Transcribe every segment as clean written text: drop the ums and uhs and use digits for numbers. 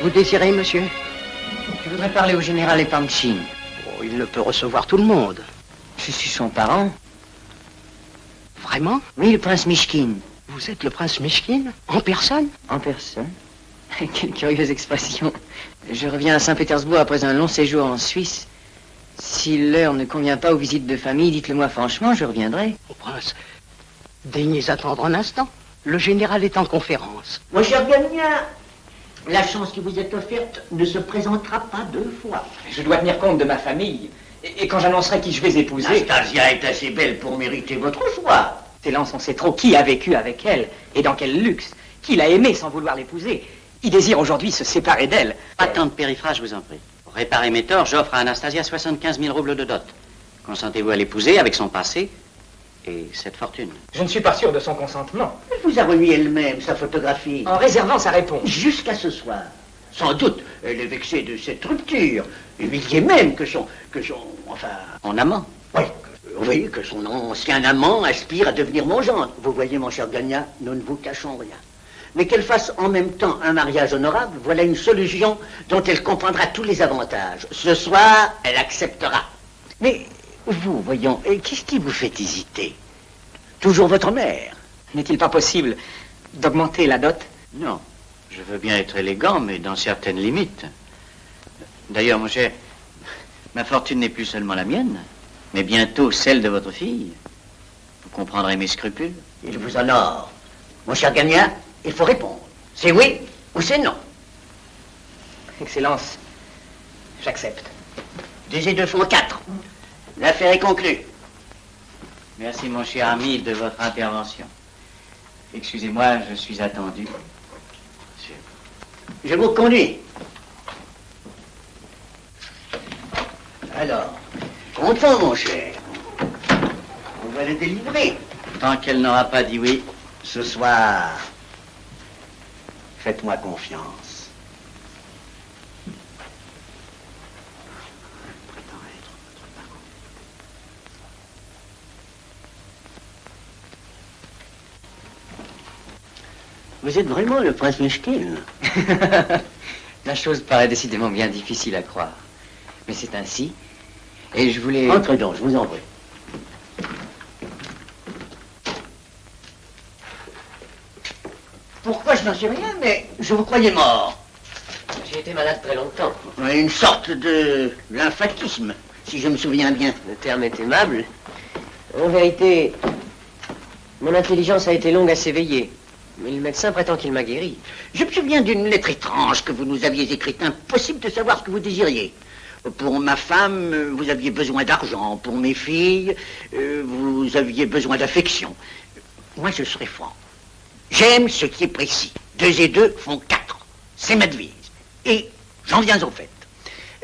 Vous désirez, monsieur? Je voudrais parler au général Epanchin. Oh, il ne peut recevoir tout le monde. Je suis son parent. Vraiment? Oui, le prince Mishkin. Vous êtes le prince Mishkin? En personne? En personne? Quelle curieuse expression. Je reviens à Saint-Pétersbourg après un long séjour en Suisse. Si l'heure ne convient pas aux visites de famille, dites-le-moi franchement, je reviendrai. Oh, prince, daignez attendre un instant. Le général est en conférence. Mon cher Gagnon, la chance qui vous est offerte ne se présentera pas deux fois. Je dois tenir compte de ma famille. Et quand j'annoncerai qui je vais épouser... Nastasia est assez belle pour mériter votre choix. Excellence, on sait trop qui a vécu avec elle et dans quel luxe. Qui l'a aimée sans vouloir l'épouser. Qui désire aujourd'hui se séparer d'elle. Pas tant de périphrase, je vous en prie. Pour réparer mes torts, j'offre à Anastasia 75 000 roubles de dot. Consentez-vous à l'épouser avec son passé et cette fortune? Je ne suis pas sûr de son consentement. Elle vous a remis elle-même sa photographie. En réservant sa réponse. Jusqu'à ce soir. Sans doute, elle est vexée de cette rupture. Humiliée même que son... enfin... Mon amant? Oui, que son ancien amant aspire à devenir mon gendre. Vous voyez, mon cher Gagnon, nous ne vous cachons rien. Mais qu'elle fasse en même temps un mariage honorable, voilà une solution dont elle comprendra tous les avantages. Ce soir, elle acceptera. Mais vous, voyons, qu'est-ce qui vous fait hésiter? Toujours votre mère. N'est-il pas possible d'augmenter la dot? Non. Je veux bien être élégant, mais dans certaines limites. D'ailleurs, mon cher, ma fortune n'est plus seulement la mienne, mais bientôt celle de votre fille. Vous comprendrez mes scrupules. Il vous honore. Mon cher Gagnon, il faut répondre. C'est oui ou c'est non? Excellence, j'accepte. 2 et 2 font 4. L'affaire est conclue. Merci, mon cher ami, de votre intervention. Excusez-moi, je suis attendu. Monsieur. Je vous conduis. Alors, content, mon cher. On va le délivrer. Tant qu'elle n'aura pas dit oui. Ce soir, faites-moi confiance. Vous êtes vraiment le prince Mishkin. La chose paraît décidément bien difficile à croire. Mais c'est ainsi. Et je voulais... Entrez donc, je vous en prie. Pourquoi je n'en sais rien, mais je vous croyais mort. J'ai été malade très longtemps. Une sorte de lymphatisme, si je me souviens bien. Le terme est aimable. En vérité, mon intelligence a été longue à s'éveiller. Mais le médecin prétend qu'il m'a guéri. Je me souviens d'une lettre étrange que vous nous aviez écrite. Impossible de savoir ce que vous désiriez. Pour ma femme, vous aviez besoin d'argent. Pour mes filles, vous aviez besoin d'affection. Moi, je serai franc. J'aime ce qui est précis. 2 et 2 font 4. C'est ma devise. Et j'en viens au fait.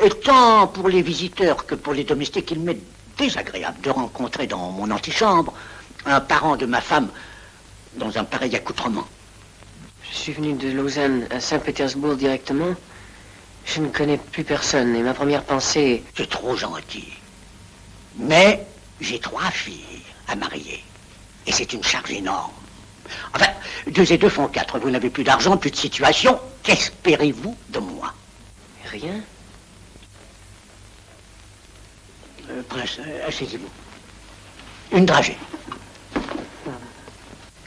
Et tant pour les visiteurs que pour les domestiques, il m'est désagréable de rencontrer dans mon antichambre un parent de ma femme dans un pareil accoutrement. Je suis venu de Lausanne à Saint-Pétersbourg directement. Je ne connais plus personne et ma première pensée... C'est trop gentil. Mais j'ai 3 filles à marier. Et c'est une charge énorme. Enfin, 2 et 2 font 4. Vous n'avez plus d'argent, plus de situation. Qu'espérez-vous de moi? Rien. Prince, asseyez-vous. Une dragée.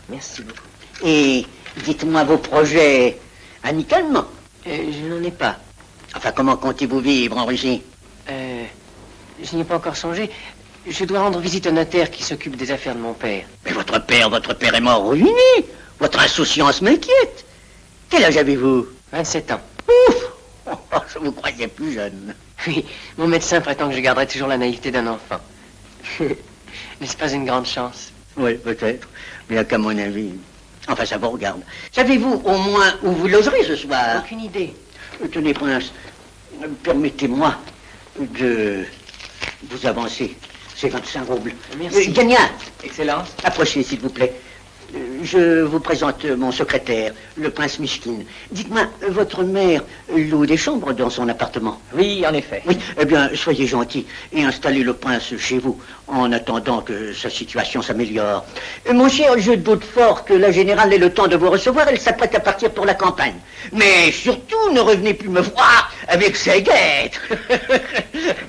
Merci beaucoup. Et dites-moi vos projets amicalement. Je n'en ai pas. Enfin, comment comptez-vous vivre en Russie? Je n'y ai pas encore songé. Je dois rendre visite au notaire qui s'occupe des affaires de mon père. Mais votre père est mort ruiné. Votre insouciance m'inquiète. Quel âge avez-vous? 27 ans. Ouf! Oh, je vous croyais plus jeune. Oui, mon médecin prétend que je garderai toujours la naïveté d'un enfant. N'est-ce pas une grande chance? Oui, peut-être. Mais qu'à mon avis... Enfin, ça vous regarde. Savez-vous au moins où vous logerez ce soir? Aucune idée. Tenez, Prince, permettez-moi de vous avancer. C'est 25 roubles. Merci. Gagnant, Excellence. approchez, s'il vous plaît. Je vous présente mon secrétaire, le prince Mishkin. Dites-moi, votre mère loue des chambres dans son appartement? Oui, en effet. Oui, eh bien, soyez gentil et installez le prince chez vous, en attendant que sa situation s'améliore. Mon cher, je doute fort que la générale ait le temps de vous recevoir, elle s'apprête à partir pour la campagne. Mais surtout, ne revenez plus me voir avec ces guettes.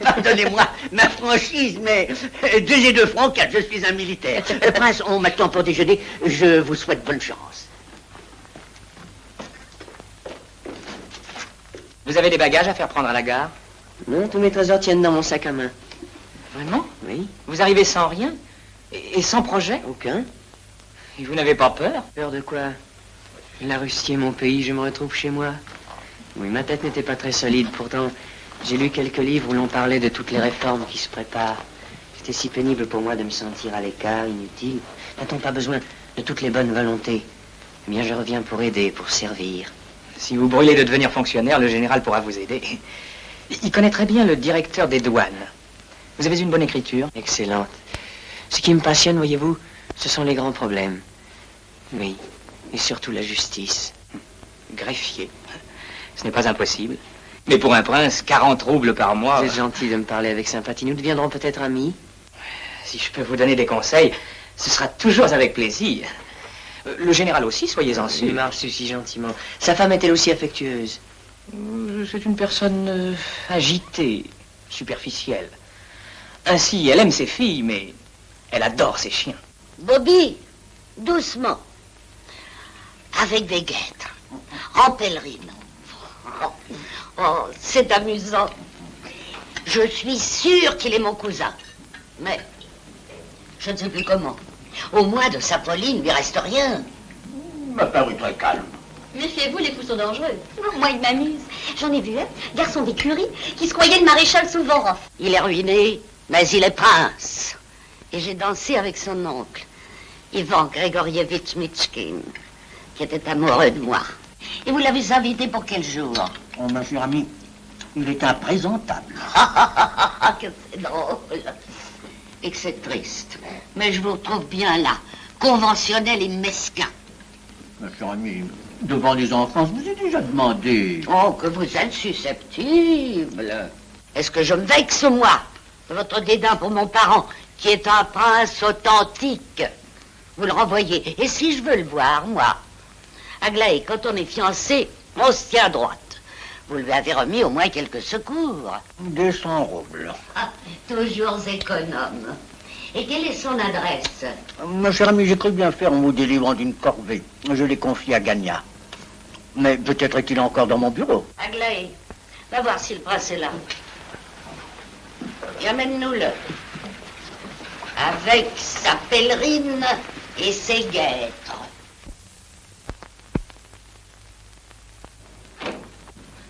Pardonnez-moi ma franchise, mais 2 et 2 francs 4, je suis un militaire. Prince, on m'attend pour déjeuner, je vous souhaite bonne chance. Vous avez des bagages à faire prendre à la gare? Non, tous mes trésors tiennent dans mon sac à main. Vraiment? Oui. Vous arrivez sans rien? Et sans projet? Aucun. Et vous n'avez pas peur? Peur de quoi? La Russie est mon pays, je me retrouve chez moi. Oui, ma tête n'était pas très solide, pourtant j'ai lu quelques livres où l'on parlait de toutes les réformes qui se préparent. C'était si pénible pour moi de me sentir à l'écart, inutile. N'a-t-on pas besoin de toutes les bonnes volontés? Eh bien, je reviens pour aider, pour servir. Si vous brûlez de devenir fonctionnaire, le général pourra vous aider. Il connaît très bien le directeur des douanes. Vous avez une bonne écriture? Excellente. Ce qui me passionne, voyez-vous, ce sont les grands problèmes. Oui, et surtout la justice. Greffier. Ce n'est pas impossible. Mais pour un prince, 40 roubles par mois... Vous êtes gentil de me parler avec sympathie. Nous deviendrons peut-être amis. Si je peux vous donner des conseils, ce sera toujours avec plaisir. Le général aussi, soyez-en Il sûr. marche si gentiment. Sa femme est-elle aussi affectueuse? C'est une personne agitée, superficielle. Ainsi, elle aime ses filles, mais elle adore ses chiens. Bobby, doucement. Avec des guêtres. En pèlerine. Oh, c'est amusant. Je suis sûre qu'il est mon cousin. Mais je ne sais plus comment. Au moins de sa folie, il ne lui reste rien. Il m'a paru très calme. Méfiez-vous, les coups sont dangereux. Oh, moi, il m'amuse. J'en ai vu un, garçon d'écurie, qui se croyait le maréchal Souvorov. Il est ruiné, mais il est prince. Et j'ai dansé avec son oncle, Ivan Grégorievitch Mitchkin, qui était amoureux de moi. Et vous l'avez invité pour quel jour? Oh, ma chère amie, il est imprésentable. Que c'est drôle. Et que c'est triste. Mais je vous retrouve bien là, conventionnel et mesquin. Ma chère amie, devant les enfants, je vous ai déjà demandé. Oh, que vous êtes susceptible. Est-ce que je me vexe, moi, de votre dédain pour mon parent, qui est un prince authentique? Vous le renvoyez. Et si je veux le voir, moi? Aglaé, quand on est fiancé, on se tient droite. Vous lui avez remis au moins quelques secours. 200 roubles. Ah, toujours économe. Et quelle est son adresse? Ma chère amie, j'ai cru bien faire en vous délivrant d'une corvée. Je l'ai confié à Gagna. Mais peut-être est-il encore dans mon bureau. Aglaé, va voir si le prince est là. Et amène-nous-le. Avec sa pèlerine et ses guêtres.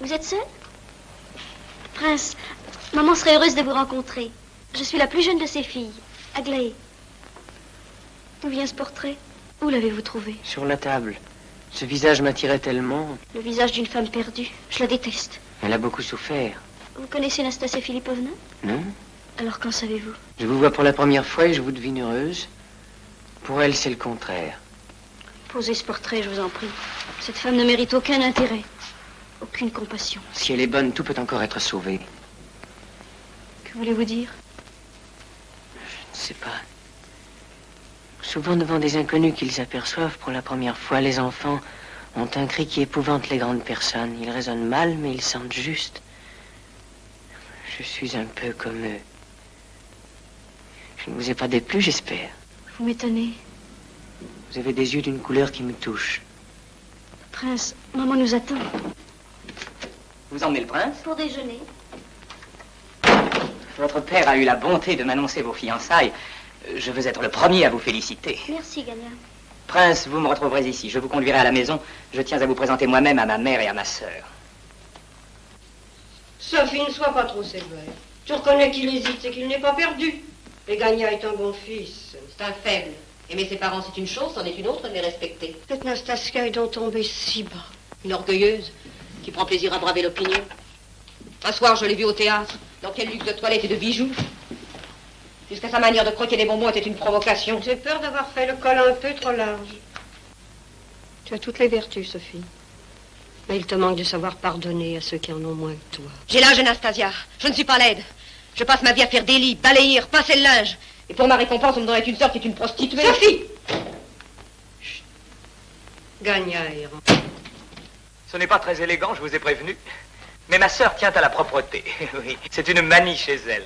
Vous êtes seul? Prince, maman serait heureuse de vous rencontrer. Je suis la plus jeune de ses filles, Aglaé. D'où vient ce portrait? Où l'avez-vous trouvé? Sur la table. Ce visage m'attirait tellement. Le visage d'une femme perdue. Je la déteste. Elle a beaucoup souffert. Vous connaissez Nastasia Philippovna? Non. Alors qu'en savez-vous? Je vous vois pour la première fois et je vous devine heureuse. Pour elle, c'est le contraire. Posez ce portrait, je vous en prie. Cette femme ne mérite aucun intérêt, aucune compassion. Si elle est bonne, tout peut encore être sauvé. Que voulez-vous dire? Je ne sais pas. Souvent devant des inconnus qu'ils aperçoivent pour la première fois, les enfants ont un cri qui épouvante les grandes personnes. Ils raisonnent mal, mais ils sentent juste. Je suis un peu comme eux. Je ne vous ai pas déplu, j'espère. Vous m'étonnez. Vous avez des yeux d'une couleur qui me touche. Prince, maman nous attend. Vous emmenez le prince? Pour déjeuner. Votre père a eu la bonté de m'annoncer vos fiançailles. Je veux être le premier à vous féliciter. Merci, Gagna. Prince, vous me retrouverez ici. Je vous conduirai à la maison. Je tiens à vous présenter moi-même à ma mère et à ma sœur. Sophie, ne sois pas trop sévère. Tu reconnais qu'il hésite, c'est qu'il n'est pas perdu. Et Gagna est un bon fils. C'est un faible. Aimer ses parents, c'est une chose, c'en est une autre de les respecter. Cette Nastasia est donc tombée si bas. Une orgueilleuse qui prend plaisir à braver l'opinion. Un soir, je l'ai vue au théâtre, dans quel luxe de toilette et de bijoux. Jusqu'à sa manière de croquer des bonbons était une provocation. J'ai peur d'avoir fait le col un peu trop large. Tu as toutes les vertus, Sophie. Mais il te manque de savoir pardonner à ceux qui en ont moins que toi. J'ai l'âge d'Anastasia. Je ne suis pas laide. Je passe ma vie à faire des lits, balayer, passer le linge. Et pour ma récompense, on me donnerait une sœur qui est une prostituée. Sophie! Chut. Gagna est Ce n'est pas très élégant, je vous ai prévenu. Mais ma sœur tient à la propreté. Oui, c'est une manie chez elle.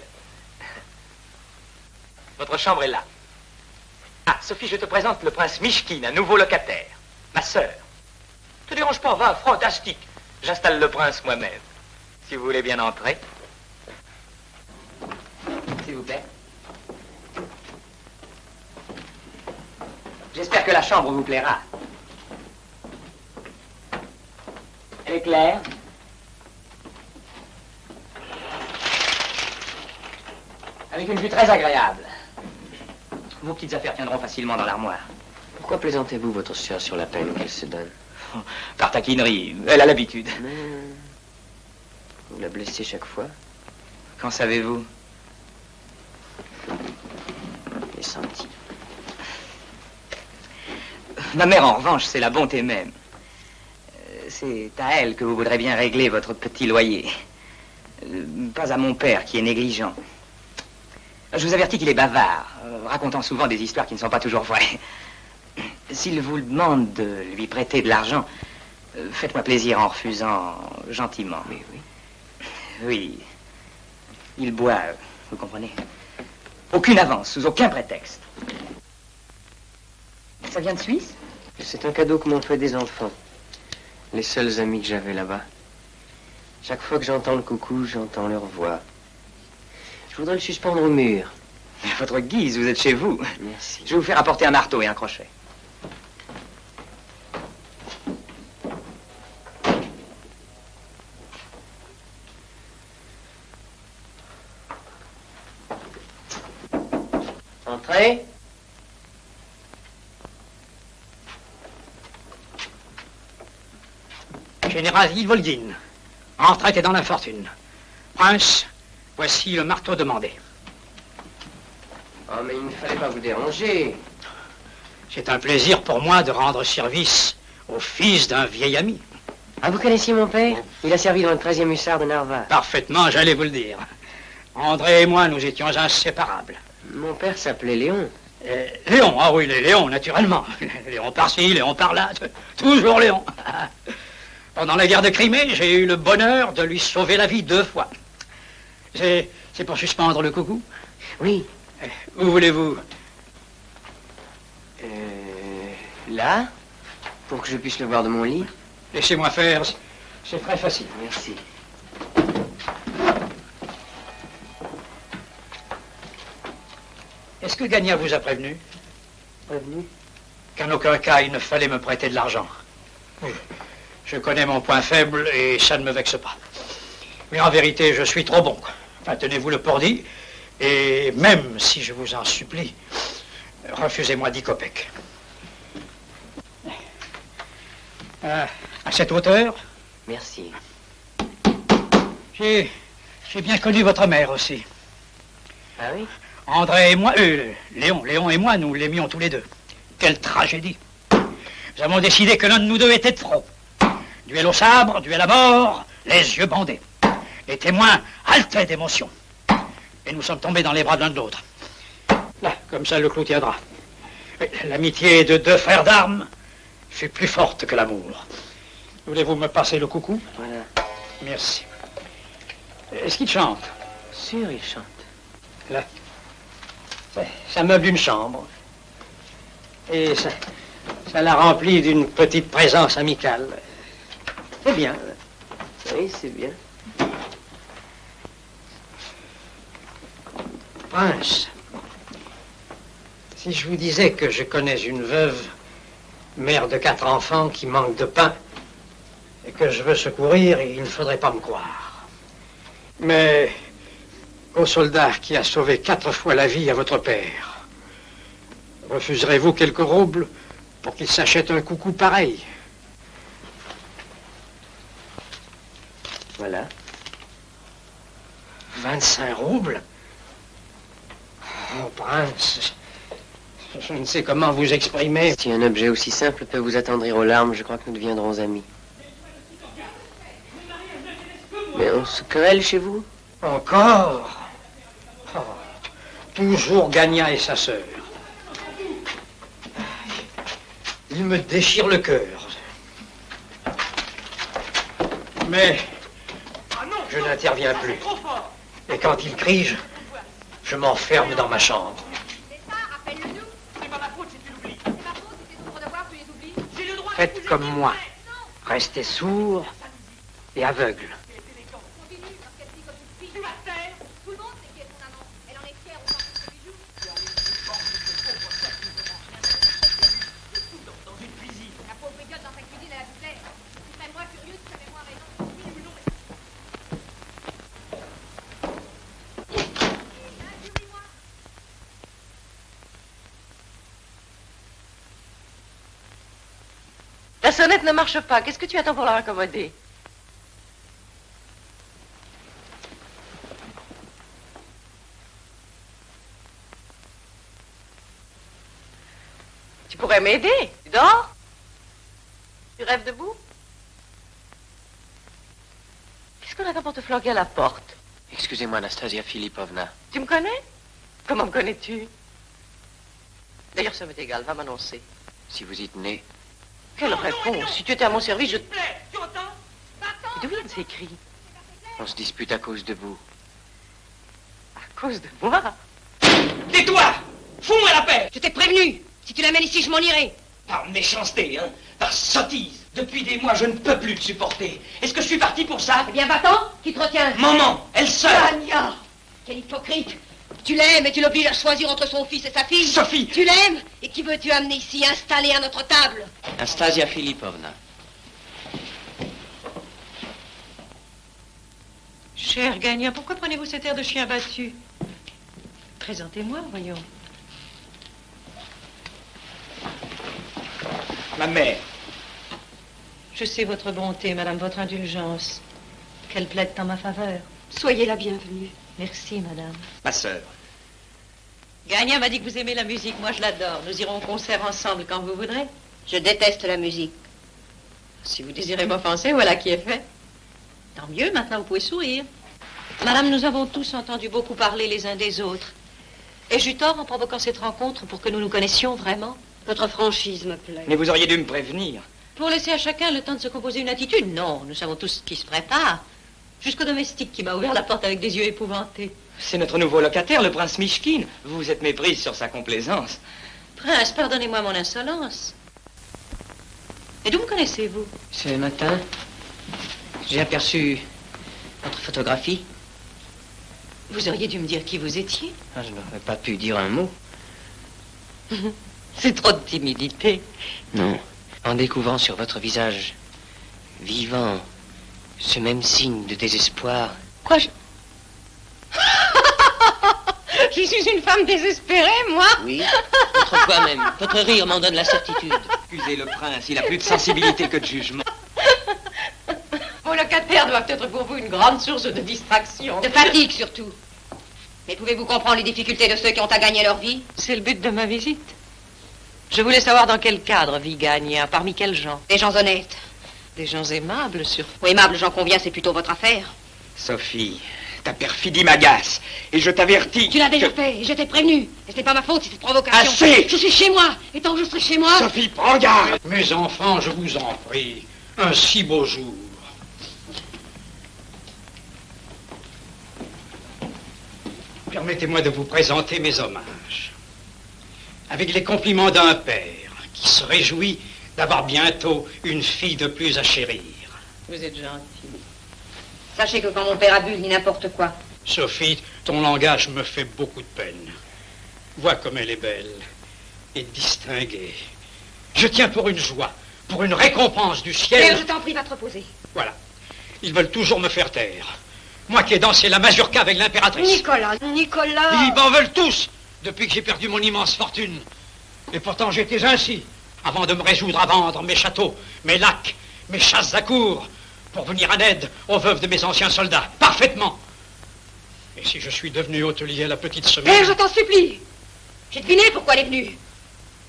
Votre chambre est là. Ah, Sophie, je te présente le prince Mishkin, un nouveau locataire. Ma sœur. Te dérange pas, va, fantastique. J'installe le prince moi-même. Si vous voulez bien entrer. S'il vous plaît. J'espère que la chambre vous plaira. Elle est claire. Avec une vue très agréable. Vos petites affaires tiendront facilement dans l'armoire. Pourquoi plaisantez-vous votre sœur sur la peine qu'elle se donne? Par taquinerie, elle a l'habitude. Mais vous la blessez chaque fois? Qu'en savez-vous? Je l'ai senti. Ma mère, en revanche, c'est la bonté même. C'est à elle que vous voudrez bien régler votre petit loyer. Pas à mon père, qui est négligent. Je vous avertis qu'il est bavard, racontant souvent des histoires qui ne sont pas toujours vraies. S'il vous demande de lui prêter de l'argent, faites-moi plaisir en refusant gentiment. Mais oui. Oui. Il boit, vous comprenez? Aucune avance, sous aucun prétexte. Ça vient de Suisse? C'est un cadeau que m'ont fait des enfants. Les seuls amis que j'avais là-bas. Chaque fois que j'entends le coucou, j'entends leur voix. Je voudrais le suspendre au mur. À votre guise, vous êtes chez vous. Merci. Je vais vous faire apporter un marteau et un crochet. Entrez. Général Ivolgin, en retraite et dans l'infortune. Prince, voici le marteau demandé. Oh, mais il ne fallait pas vous déranger. C'est un plaisir pour moi de rendre service au fils d'un vieil ami. Ah, vous connaissiez mon père? Il a servi dans le 13e hussard de Narva. Parfaitement, j'allais vous le dire. André et moi, nous étions inséparables. Mon père s'appelait Léon. Léon, ah oui, les Léon, naturellement. Léon par-ci, Léon par-là, toujours Léon. Pendant la guerre de Crimée, j'ai eu le bonheur de lui sauver la vie 2 fois. C'est pour suspendre le coucou? Oui. Où voulez-vous? Là? Pour que je puisse le voir de mon lit? Laissez-moi faire, c'est très facile. Merci. Est-ce que Gagna vous a prévenu? Prévenu? Qu'en aucun cas, il ne fallait me prêter de l'argent. Oui. Je connais mon point faible et ça ne me vexe pas. Mais en vérité, je suis trop bon. Enfin, tenez-vous le pour dit. Et même si je vous en supplie, refusez-moi 10 kopecks. À cette hauteur? Merci. J'ai J'ai bien connu votre mère aussi. Ah oui? André et moi, Léon et moi, nous l'aimions tous les deux. Quelle tragédie. Nous avons décidé que l'un de nous deux était de trop. Duel au sabre, duel à mort, les yeux bandés. Les témoins haletaient d'émotion. Et nous sommes tombés dans les bras de l'un de l'autre. Là, comme ça, le clou tiendra. L'amitié de deux frères d'armes fut plus forte que l'amour. Voulez-vous me passer le coucou? Voilà. Merci. Est-ce qu'il chante? Sûr, il chante. Là. Ça meuble une chambre. Et ça la remplit d'une petite présence amicale. C'est bien. Oui, c'est bien. Prince, si je vous disais que je connais une veuve, mère de 4 enfants qui manque de pain, et que je veux secourir, il ne faudrait pas me croire. Mais au soldat qui a sauvé 4 fois la vie à votre père, refuserez-vous quelques roubles pour qu'il s'achète un coucou pareil? Voilà. 25 roubles? Oh, Prince, je ne sais comment vous exprimer. Si un objet aussi simple peut vous attendrir aux larmes, je crois que nous deviendrons amis. Mais on se querelle chez vous? Encore? Oh, toujours Gagna et sa sœur. Il me déchire le cœur. Mais je n'interviens plus. Et quand il crie, je m'enferme dans ma chambre. Faites comme moi. Restez sourd et aveugle. La sonnette ne marche pas. Qu'est-ce que tu attends pour la raccommoder? Tu pourrais m'aider. Tu dors? Tu rêves debout? Qu'est-ce qu'on attend pour te flanquer à la porte? Excusez-moi, Anastasia Filipovna. Tu me connais? Comment me connais-tu? D'ailleurs, ça m'est égal. Va m'annoncer. Si vous y tenez. Quelle réponse? Si tu étais à mon service, je... D'où viennent ces cris? On se dispute à cause de vous. À cause de moi? Tais-toi! Fous-moi la paix! Je t'ai prévenu. Si tu l'amènes ici, je m'en irai. Par méchanceté, hein? Par sottise. Depuis des mois, je ne peux plus te supporter. Est-ce que je suis parti pour ça? Eh bien, va-t'en. Qui te retient? Maman, elle seule. Gagna! Quel hypocrite! Tu l'aimes et tu l'obliges à choisir entre son fils et sa fille. Sophie! Tu l'aimes et qui veux-tu amener ici, installé à notre table? Anastasia Filipovna. Cher Gagna, pourquoi prenez-vous cet air de chien battu? Présentez-moi, voyons. Ma mère. Je sais votre bonté, madame, votre indulgence. Qu'elle plaide en ma faveur. Soyez la bienvenue. Merci, madame. Ma sœur. Gagna m'a dit que vous aimez la musique. Moi, je l'adore. Nous irons au concert ensemble quand vous voudrez. Je déteste la musique. Si vous désirez m'offenser, voilà qui est fait. Tant mieux, maintenant vous pouvez sourire. Madame, nous avons tous entendu beaucoup parler les uns des autres. Ai-je eu tort en provoquant cette rencontre pour que nous nous connaissions vraiment? Votre franchise me plaît. Mais vous auriez dû me prévenir. Pour laisser à chacun le temps de se composer une attitude? Non, nous savons tous ce qui se prépare. Jusqu'au domestique qui m'a ouvert la porte avec des yeux épouvantés. C'est notre nouveau locataire, le prince Mishkin. Vous vous êtes méprise sur sa complaisance. Prince, pardonnez-moi mon insolence. Et d'où me connaissez-vous? Ce matin, j'ai aperçu votre photographie. Vous auriez dû me dire qui vous étiez. Ah, je n'aurais pas pu dire un mot. C'est trop de timidité. Non. En découvrant sur votre visage vivant ce même signe de désespoir. Quoi, je suis une femme désespérée, moi? Oui, votre voix même. Votre rire m'en donne la certitude. Excusez le prince, il a plus de sensibilité que de jugement. Vos locataires affaires doivent être pour vous une grande source de distraction. De fatigue, surtout. Mais pouvez-vous comprendre les difficultés de ceux qui ont à gagner leur vie? C'est le but de ma visite. Je voulais savoir dans quel cadre vit Gagna, parmi quels gens. Des gens honnêtes. Des gens aimables, surtout. Oui, aimables, j'en conviens, c'est plutôt votre affaire. Sophie, ta perfidie m'agace. Et je t'avertis. Tu l'as déjà fait, et je t'ai prévenu. Et ce n'est pas ma faute, c'est cette provocation. Assez! Je suis chez moi, et tant que je serai chez moi... Sophie, prends garde! Mes enfants, je vous en prie, un si beau jour. Permettez-moi de vous présenter mes hommages. Avec les compliments d'un père qui se réjouit d'avoir bientôt une fille de plus à chérir. Vous êtes gentil. Sachez que quand mon père abuse, il dit n'importe quoi. Sophie, ton langage me fait beaucoup de peine. Vois comme elle est belle et distinguée. Je tiens pour une joie, pour une récompense du ciel. Père, je t'en prie, va te reposer. Voilà. Ils veulent toujours me faire taire. Moi qui ai dansé la mazurka avec l'impératrice. Nicolas. Ils m'en veulent tous depuis que j'ai perdu mon immense fortune. Et pourtant j'étais ainsi, avant de me résoudre à vendre mes châteaux, mes lacs, mes chasses à cour, pour venir en aide aux veuves de mes anciens soldats, parfaitement. Et si je suis devenu hôtelier à la petite semaine... Père, je t'en supplie. J'ai deviné pourquoi elle est venue.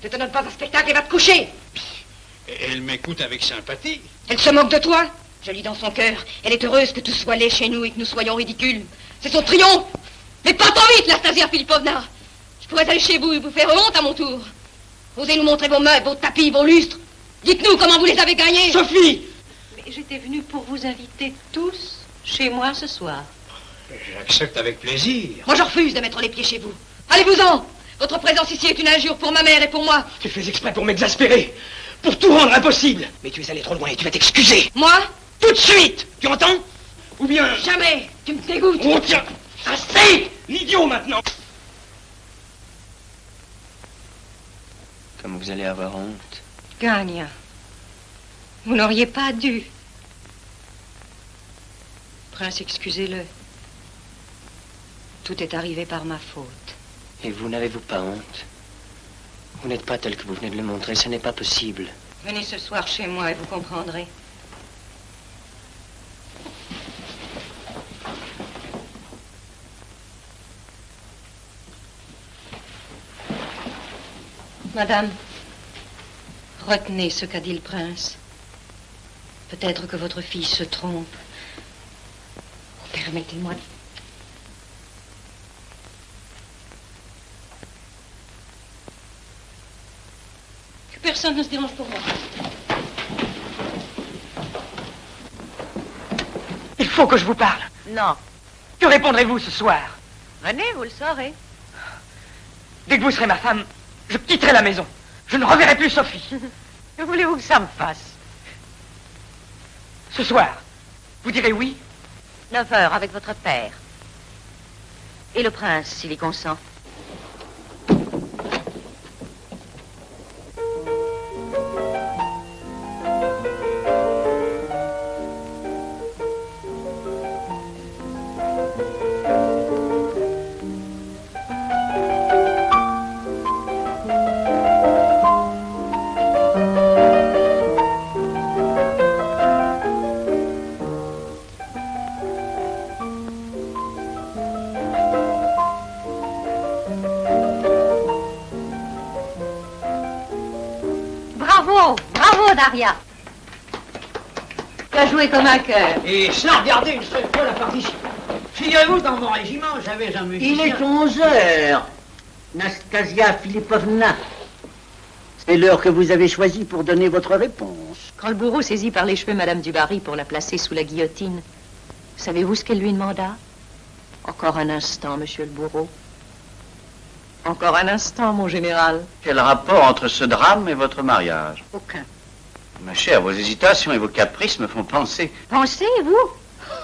Ne te donne pas un spectacle et va te coucher. Et elle m'écoute avec sympathie. Elle se moque de toi. Je lis dans son cœur. Elle est heureuse que tout soit laid chez nous et que nous soyons ridicules. C'est son triomphe. Mais pas tant vite, Nastasia Philippovna. Je pourrais aller chez vous et vous faire honte à mon tour. Osez nous montrer vos meubles, vos tapis, vos lustres. Dites-nous comment vous les avez gagnés. Sophie! Mais j'étais venue pour vous inviter tous chez moi ce soir. J'accepte avec plaisir. Moi, je refuse de mettre les pieds chez vous. Allez-vous-en. Votre présence ici est une injure pour ma mère et pour moi. Tu fais exprès pour m'exaspérer, pour tout rendre impossible. Mais tu es allé trop loin et tu vas t'excuser. Moi? Tout de suite, tu entends? Ou bien... Jamais. Tu me dégoûtes. Oh tiens, assez! L'idiot maintenant. Comme vous allez avoir honte. Gagna, vous n'auriez pas dû. Prince, excusez-le. Tout est arrivé par ma faute. Et vous n'avez-vous pas honte? Vous n'êtes pas tel que vous venez de le montrer, ce n'est pas possible. Venez ce soir chez moi et vous comprendrez. Madame, retenez ce qu'a dit le prince. Peut-être que votre fille se trompe. Permettez-moi de... Que personne ne se dérange pour moi. Il faut que je vous parle. Non. Que répondrez-vous ce soir? Venez, vous le saurez. Dès que vous serez ma femme, je quitterai la maison. Je ne reverrai plus Sophie. Que voulez-vous que ça me fasse? Ce soir, vous direz oui? 9 heures avec votre père. Et le prince, s'il y consent. Daria. Tu as joué comme un cœur. Et sans regarder une seule fois la partition. Figurez-vous, dans mon régiment, j'avais un musicien... Il est 11 heures. Nastasia Philippovna. C'est l'heure que vous avez choisie pour donner votre réponse. Quand le bourreau saisit par les cheveux Madame du Barry pour la placer sous la guillotine, savez-vous ce qu'elle lui demanda? Encore un instant, monsieur le bourreau. Encore un instant, mon général. Quel rapport entre ce drame et votre mariage? Aucun. Ma chère, vos hésitations et vos caprices me font penser. Pensez, vous?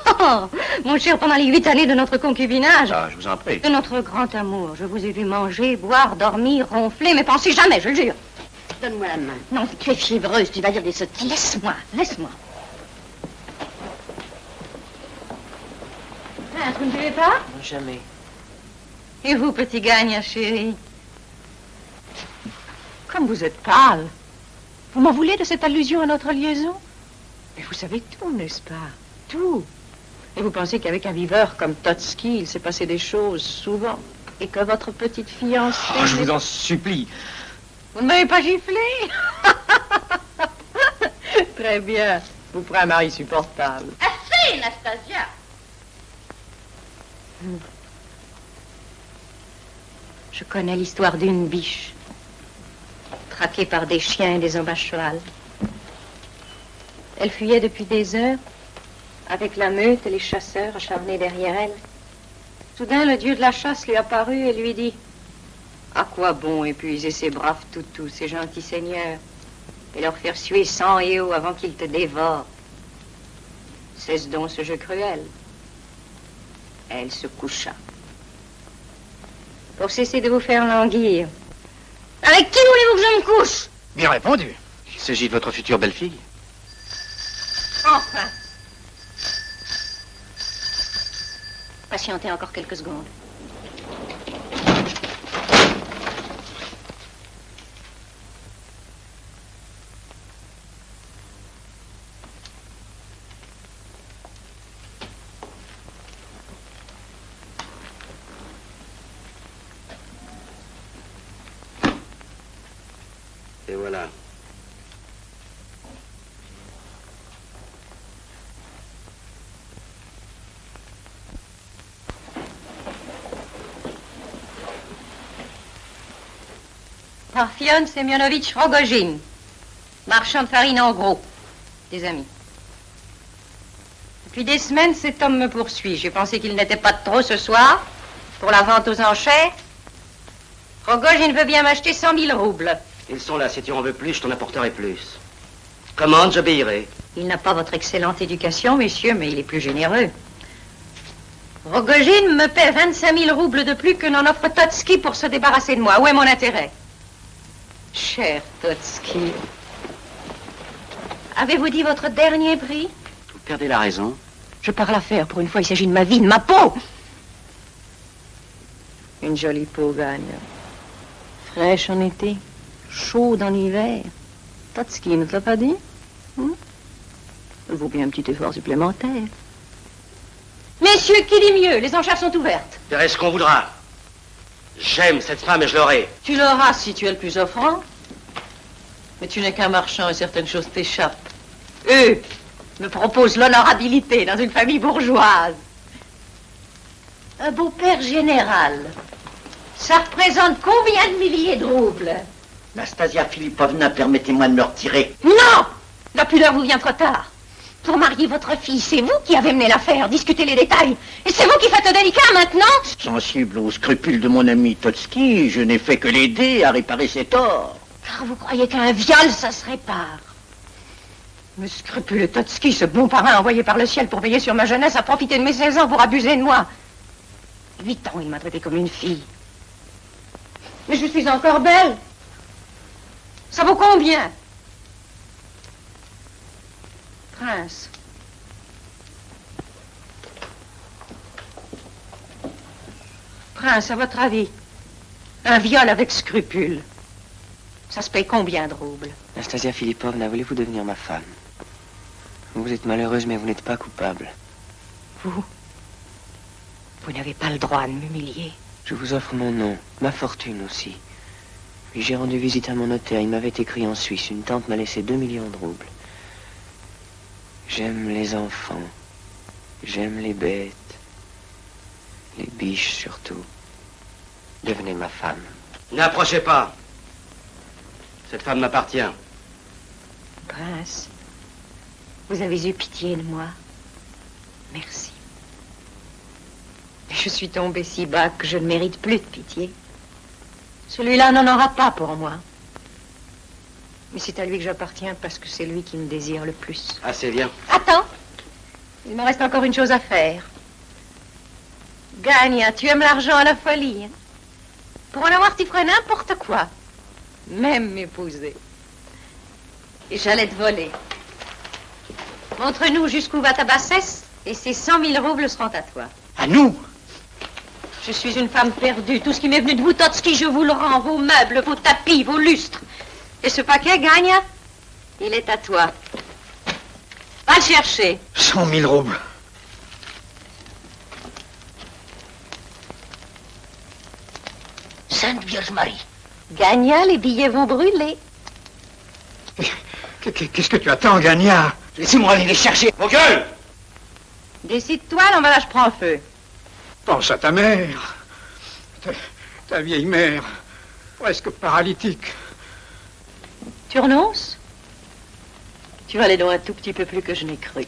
Oh, mon cher, pendant les 8 années de notre concubinage, Ah, je vous en prie. de notre grand amour, je vous ai vu manger, boire, dormir, ronfler, mais pensez jamais, je le jure. Donne-moi la main. Non, tu es fiévreuse, tu vas dire des sottises. Laisse-moi, laisse-moi. Ah, vous ne buvez pas? Non, jamais. Et vous, petit gagne, chérie? Comme vous êtes pâle. Vous m'en voulez de cette allusion à notre liaison? Mais vous savez tout, n'est-ce pas? tout. Et vous pensez qu'avec un viveur comme Totski, il s'est passé des choses souvent. Et que votre petite fiancée... Oh, je vous en supplie. Vous ne m'avez pas giflé? Très bien. Vous ferez un mari supportable. Assez, Nastasia. Je connais l'histoire d'une biche, traquée par des chiens et des hommes à cheval. Elle fuyait depuis des heures, avec la meute et les chasseurs acharnés derrière elle. Soudain, le dieu de la chasse lui apparut et lui dit: « À quoi bon épuiser ces braves toutous, ces gentils seigneurs, et leur faire suer sang et eau avant qu'ils te dévorent? Cesse donc ce jeu cruel. » Elle se coucha. Pour cesser de vous faire languir. Avec qui voulez-vous que je me couche? Bien répondu. Il s'agit de votre future belle-fille. Enfin. Patientez encore quelques secondes. Et voilà. Parfion Semyonovitch Rogojin, marchand de farine en gros, des amis. Depuis des semaines, cet homme me poursuit. J'ai pensé qu'il n'était pas de trop ce soir, pour la vente aux enchères. Rogojin veut bien m'acheter 100 000 roubles. Ils sont là, si tu en veux plus, je t'en apporterai plus. Commande, j'obéirai. Il n'a pas votre excellente éducation, messieurs, mais il est plus généreux. Rogojin me paie 25 000 roubles de plus que n'en offre Totski pour se débarrasser de moi. Où est mon intérêt? Cher Totski, avez-vous dit votre dernier prix? Vous perdez la raison. Je pars l'affaire. Pour une fois, il s'agit de ma vie, de ma peau. Une jolie peau gagne. Fraîche en été, chaude en hiver. Totski ne te l'a pas dit? Il vaut bien un petit effort supplémentaire. Messieurs, qui dit mieux? Les enchères sont ouvertes. Verrez ce qu'on voudra. J'aime cette femme et je l'aurai. Tu l'auras si tu es le plus offrant. Mais tu n'es qu'un marchand et certaines choses t'échappent. Eux me proposent l'honorabilité dans une famille bourgeoise. Un beau-père général. Ça représente combien de milliers de roubles? Nastasia Filipovna, permettez-moi de me retirer. Non! La pudeur vous vient trop tard. Pour marier votre fille, c'est vous qui avez mené l'affaire, discuté les détails. Et c'est vous qui faites le délicat maintenant? Sensible aux scrupules de mon ami Totski, je n'ai fait que l'aider à réparer ses torts. Car vous croyez qu'un viol, ça se répare? Me scrupuleux Totski, ce bon parrain envoyé par le ciel pour veiller sur ma jeunesse, a profité de mes 16 ans pour abuser de moi. 8 ans, il m'a traité comme une fille. Mais je suis encore belle. Ça vaut combien? Prince. Prince, à votre avis, un viol avec scrupule, ça se paye combien de roubles? Nastasia Filipovna, voulez-vous devenir ma femme? Vous êtes malheureuse, mais vous n'êtes pas coupable. Vous n'avez pas le droit de m'humilier. Je vous offre mon nom, ma fortune aussi. Puis j'ai rendu visite à mon notaire. Il m'avait écrit en Suisse. Une tante m'a laissé 2 millions de roubles. J'aime les enfants. J'aime les bêtes. Les biches surtout. Devenez ma femme. N'approchez pas. Cette femme m'appartient. Prince, vous avez eu pitié de moi. Merci. Je suis tombée si bas que je ne mérite plus de pitié. Celui-là n'en aura pas pour moi. Mais c'est à lui que j'appartiens parce que c'est lui qui me désire le plus. Assez bien. Attends, il me reste encore une chose à faire. Gagna, tu aimes l'argent à la folie. Hein? Pour en avoir, tu ferais n'importe quoi. Même m'épouser. Et j'allais te voler. Montre-nous jusqu'où va ta bassesse et ces 100 000 roubles seront à toi. À nous? Je suis une femme perdue. Tout ce qui m'est venu de vous, Totski, je vous le rends. Vos meubles, vos tapis, vos lustres. Et ce paquet, Gagna, il est à toi. Vas-y! va chercher. 100 000 roubles. Sainte Vierge Marie. Gagna, les billets vont brûler. Qu'est-ce que tu attends, Gagnard? Laissez-moi aller les chercher. Vos gueules! Décide-toi, l'emballage prend feu. Pense à ta mère. Ta vieille mère, presque paralytique. Tu renonces? Tu vas aller loin un tout petit peu plus que je n'ai cru.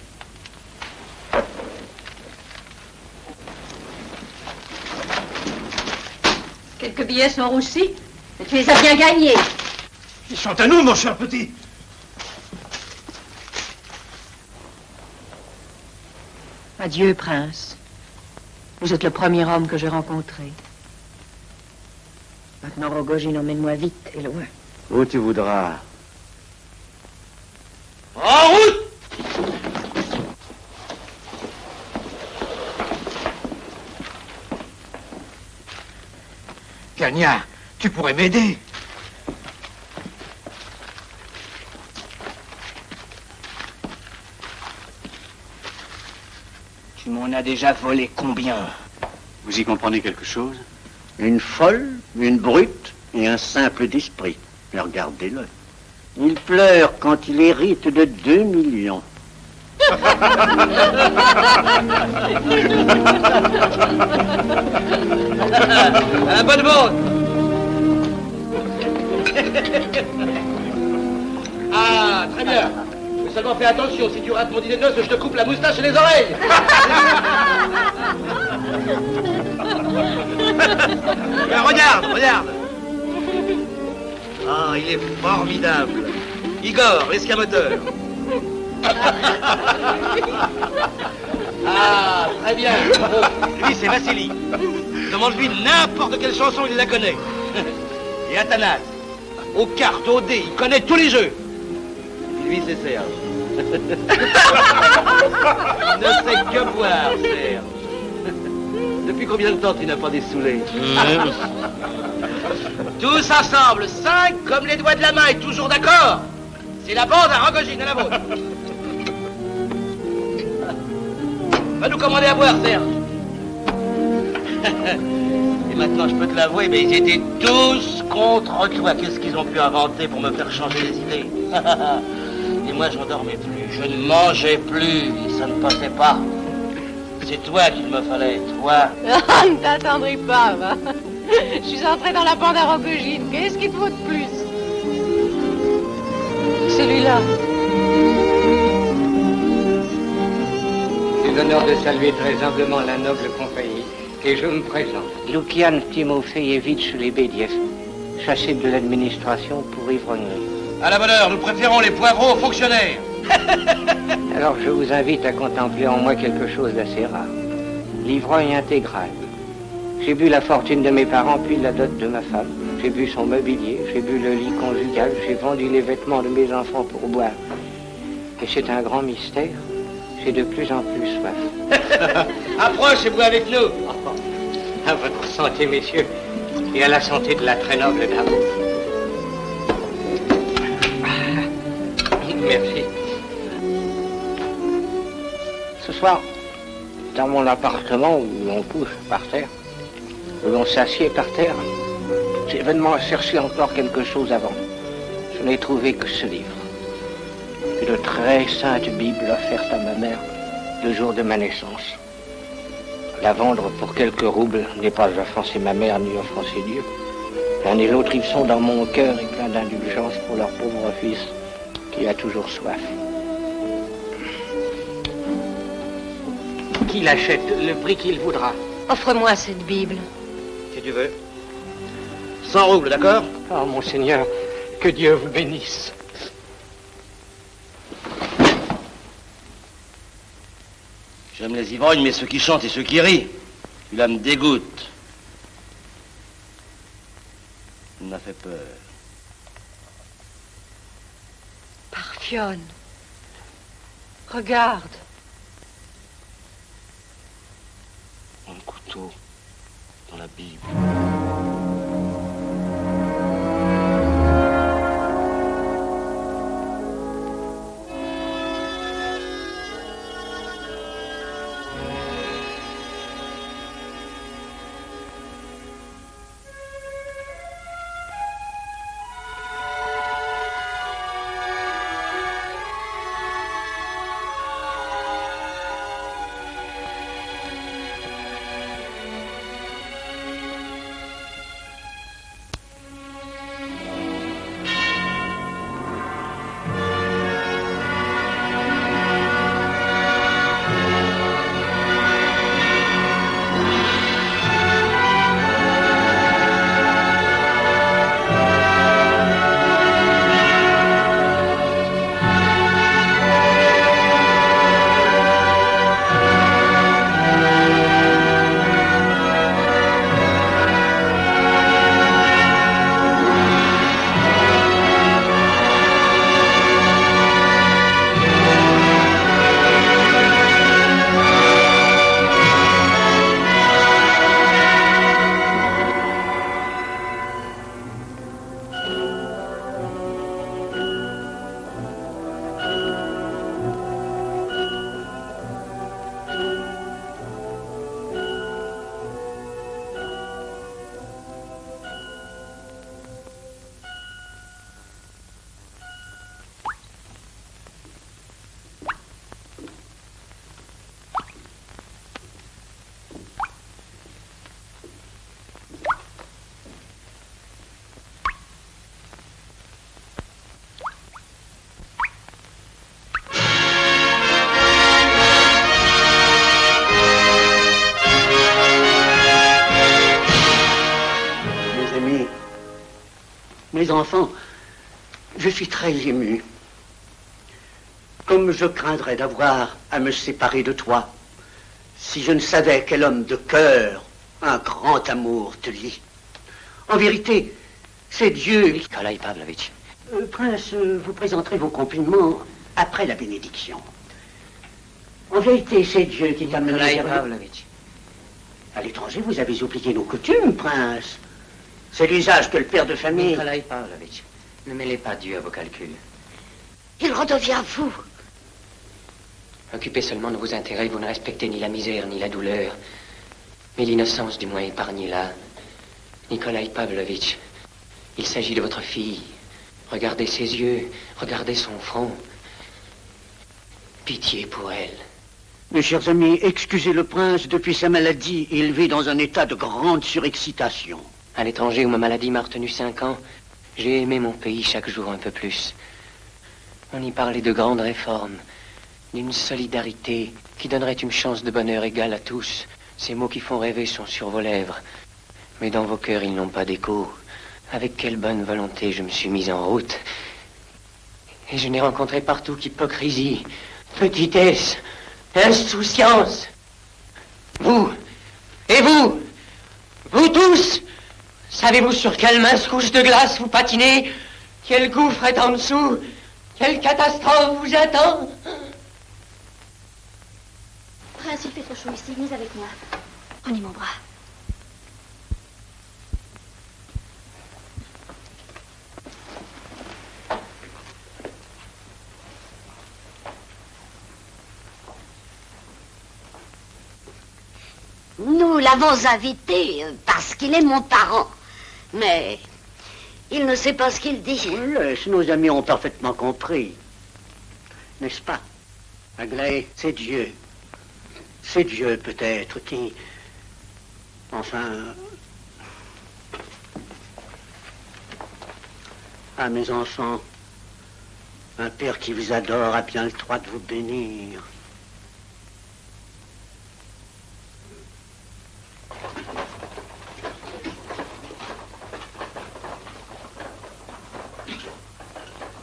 Quelques billets sont roussis, mais tu les as bien gagnés. Ils sont à nous, mon cher petit. Adieu, prince. Vous êtes le premier homme que j'ai rencontré. Maintenant, Rogojine, emmène-moi vite et loin. Où tu voudras. En route! Gagnard, tu pourrais m'aider. Tu m'en as déjà volé combien? Vous y comprenez quelque chose? Une folle, une brute et un simple d'esprit. Mais regardez-le. Il pleure quand il hérite de 2 millions. À bonne bande! Ah, très bien. Mais seulement fais attention, si tu rates mon dîner de noces, je te coupe la moustache et les oreilles. Regarde, regarde. Ah, il est formidable. Igor, l'escamoteur. Ah, très bien. Lui, c'est Vassili. Demande-lui n'importe quelle chanson, il la connaît. Et Athanas, aux cartes, aux dés, il connaît tous les jeux. Et lui, c'est Serge. Il ne sait que boire, Serge. Depuis combien de temps tu n'as pas dessoulé? Tous ensemble, 5 comme les doigts de la main et toujours d'accord. C'est la bande à Rogojine à la vôtre. Va nous commander à boire, Serge. Et maintenant, je peux te l'avouer, mais ils étaient tous contre toi. Qu'est-ce qu'ils ont pu inventer pour me faire changer les idées? Et moi, je ne dormais plus, je ne mangeais plus, ça ne passait pas. C'est toi qu'il me fallait, toi. Ne t'attendris pas, va. Je suis entrée dans la bande à Rogojine. Qu'est-ce qu'il te faut de plus? Celui-là. J'ai l'honneur de saluer très humblement la noble compagnie et je me présente. Lukian Timofeyevitch Lebediev, chassé de l'administration pour ivrognerie. À la bonne heure, nous préférons les poivrons aux fonctionnaires. Alors je vous invite à contempler en moi quelque chose d'assez rare. L'ivrogne intégral. J'ai bu la fortune de mes parents, puis la dot de ma femme. J'ai bu son mobilier, j'ai bu le lit conjugal, j'ai vendu les vêtements de mes enfants pour boire. Et c'est un grand mystère. J'ai de plus en plus soif. Approche et bois avec nous. À votre santé, messieurs, et à la santé de la très noble dame. Merci. Ce soir, dans mon appartement où l'on couche par terre, où l'on s'assied par terre, j'ai vainement cherché encore quelque chose avant. Je n'ai trouvé que ce livre. Une très sainte Bible offerte à ma mère le jour de ma naissance. La vendre pour quelques roubles n'est pas offenser ma mère ni offenser Dieu. L'un et l'autre, ils sont dans mon cœur et plein d'indulgence pour leur pauvre fils qui a toujours soif. Qu'il achète le prix qu'il voudra. Offre-moi cette Bible. Si tu veux. 100 roubles, d'accord? Oh, monseigneur, que Dieu vous bénisse. J'aime les ivrognes, mais ceux qui chantent et ceux qui rient. Celui-là me dégoûte. Il m'a fait peur. Parfionne. Regarde. Un couteau dans la Bible. Mes enfants, je suis très ému. Comme je craindrais d'avoir à me séparer de toi, si je ne savais quel homme de cœur un grand amour te lie. En vérité, c'est Dieu... Nikolai Pavlovitch. Prince, vous présenterez vos compliments après la bénédiction. En vérité, c'est Dieu qui t'a mené... Nikolai Pavlovitch. À l'étranger, vous avez oublié nos coutumes, prince. C'est l'usage que le père de famille... Nikolai Pavlovitch, ne mêlez pas Dieu à vos calculs. Il redevient fou. Occupez seulement de vos intérêts, vous ne respectez ni la misère, ni la douleur. Mais l'innocence, du moins, épargnez-la. Nikolai Pavlovitch, il s'agit de votre fille. Regardez ses yeux, regardez son front. Pitié pour elle. Mes chers amis, excusez le prince, depuis sa maladie, il vit dans un état de grande surexcitation. À l'étranger, où ma maladie m'a retenu 5 ans, j'ai aimé mon pays chaque jour un peu plus. On y parlait de grandes réformes, d'une solidarité qui donnerait une chance de bonheur égale à tous. Ces mots qui font rêver sont sur vos lèvres. Mais dans vos cœurs, ils n'ont pas d'écho. Avec quelle bonne volonté je me suis mise en route. Et je n'ai rencontré partout qu'hypocrisie, petitesse, insouciance. Vous, et vous, vous tous, savez-vous sur quelle mince couche de glace vous patinez? Quel gouffre est en dessous? Quelle catastrophe vous attend? Prince, il fait trop chaud ici. Venez avec moi. Prenez mon bras. Nous l'avons invité parce qu'il est mon parent. Mais il ne sait pas ce qu'il dit. Oui, nos amis ont parfaitement compris. N'est-ce pas? Aglaé, c'est Dieu. C'est Dieu, peut-être, qui... Enfin... Ah, mes enfants, un père qui vous adore a bien le droit de vous bénir.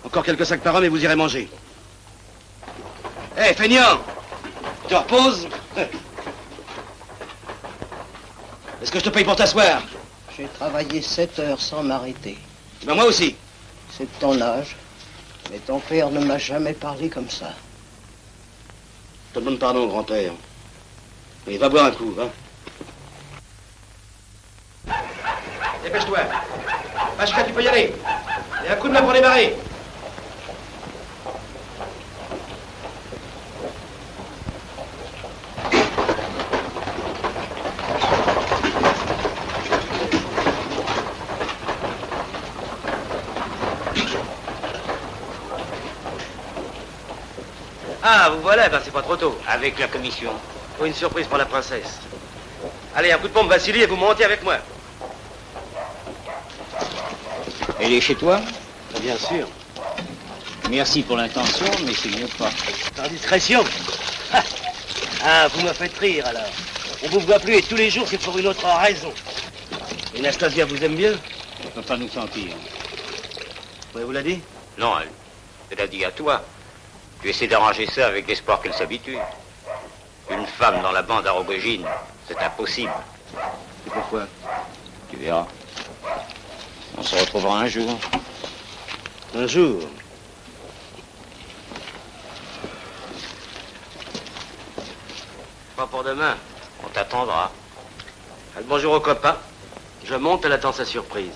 Encore quelques sacs par homme et vous irez manger. Hé, feignant! Tu te reposes? Est-ce que je te paye pour t'asseoir? J'ai travaillé 7 heures sans m'arrêter. Ben moi aussi. C'est de ton âge. Mais ton père ne m'a jamais parlé comme ça. Je te demande pardon, grand-père. Mais va boire un coup, hein. Dépêche-toi. Pachka, tu peux y aller. Et un coup de main pour démarrer. Ah, vous voilà, ben c'est pas trop tôt. Avec la commission. Pour une surprise pour la princesse. Allez, un coup de pompe, Vassili, et vous montez avec moi. Elle est chez toi? Bien sûr. Merci pour l'intention, mais c'est mieux pas. Sans discrétion. Ah, vous me faites rire, alors. On vous voit plus et tous les jours, c'est pour une autre raison. Et Nastasia vous aime bien? On ne peut pas nous sentir. Ouais, vous l'a dit? Non, elle a dit à toi. Tu essaies d'arranger ça avec l'espoir qu'elle s'habitue. Une femme dans la bande à Rogojine, c'est impossible. Et pourquoi? Tu verras. On se retrouvera un jour. Un jour? Pas pour demain. On t'attendra. Bonjour aux copains. Je monte, elle attend sa surprise.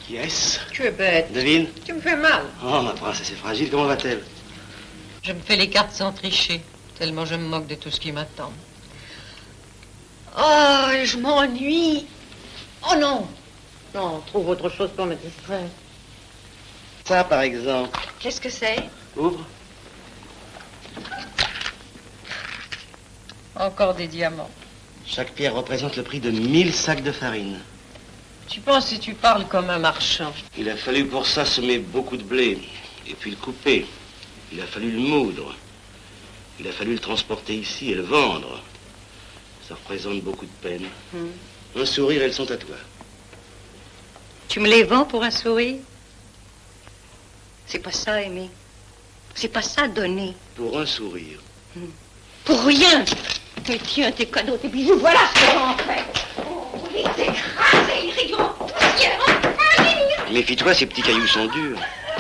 Qui est-ce? Tu es bête. Devine. Tu me fais mal. Oh, ma princesse est fragile, comment va-t-elle? Je me fais les cartes sans tricher, tellement je me moque de tout ce qui m'attend. Oh, je m'ennuie. Oh non. Non, trouve autre chose pour me distraire. Ça, par exemple. Qu'est-ce que c'est? Ouvre. Encore des diamants. Chaque pierre représente le prix de 1000 sacs de farine. Tu penses si tu parles comme un marchand. Il a fallu pour ça semer beaucoup de blé, et puis le couper. Il a fallu le moudre. Il a fallu le transporter ici et le vendre. Ça représente beaucoup de peine. Un sourire, elles sont à toi. Tu me les vends pour un sourire? C'est pas ça, aimer. C'est pas ça, donner. Pour un sourire. Pour rien. Mais tiens, tes cadeaux, tes bijoux, voilà ce que j'en fais. Oh, les écraser, ils riront en poussière. Méfie-toi, ces petits cailloux sont durs.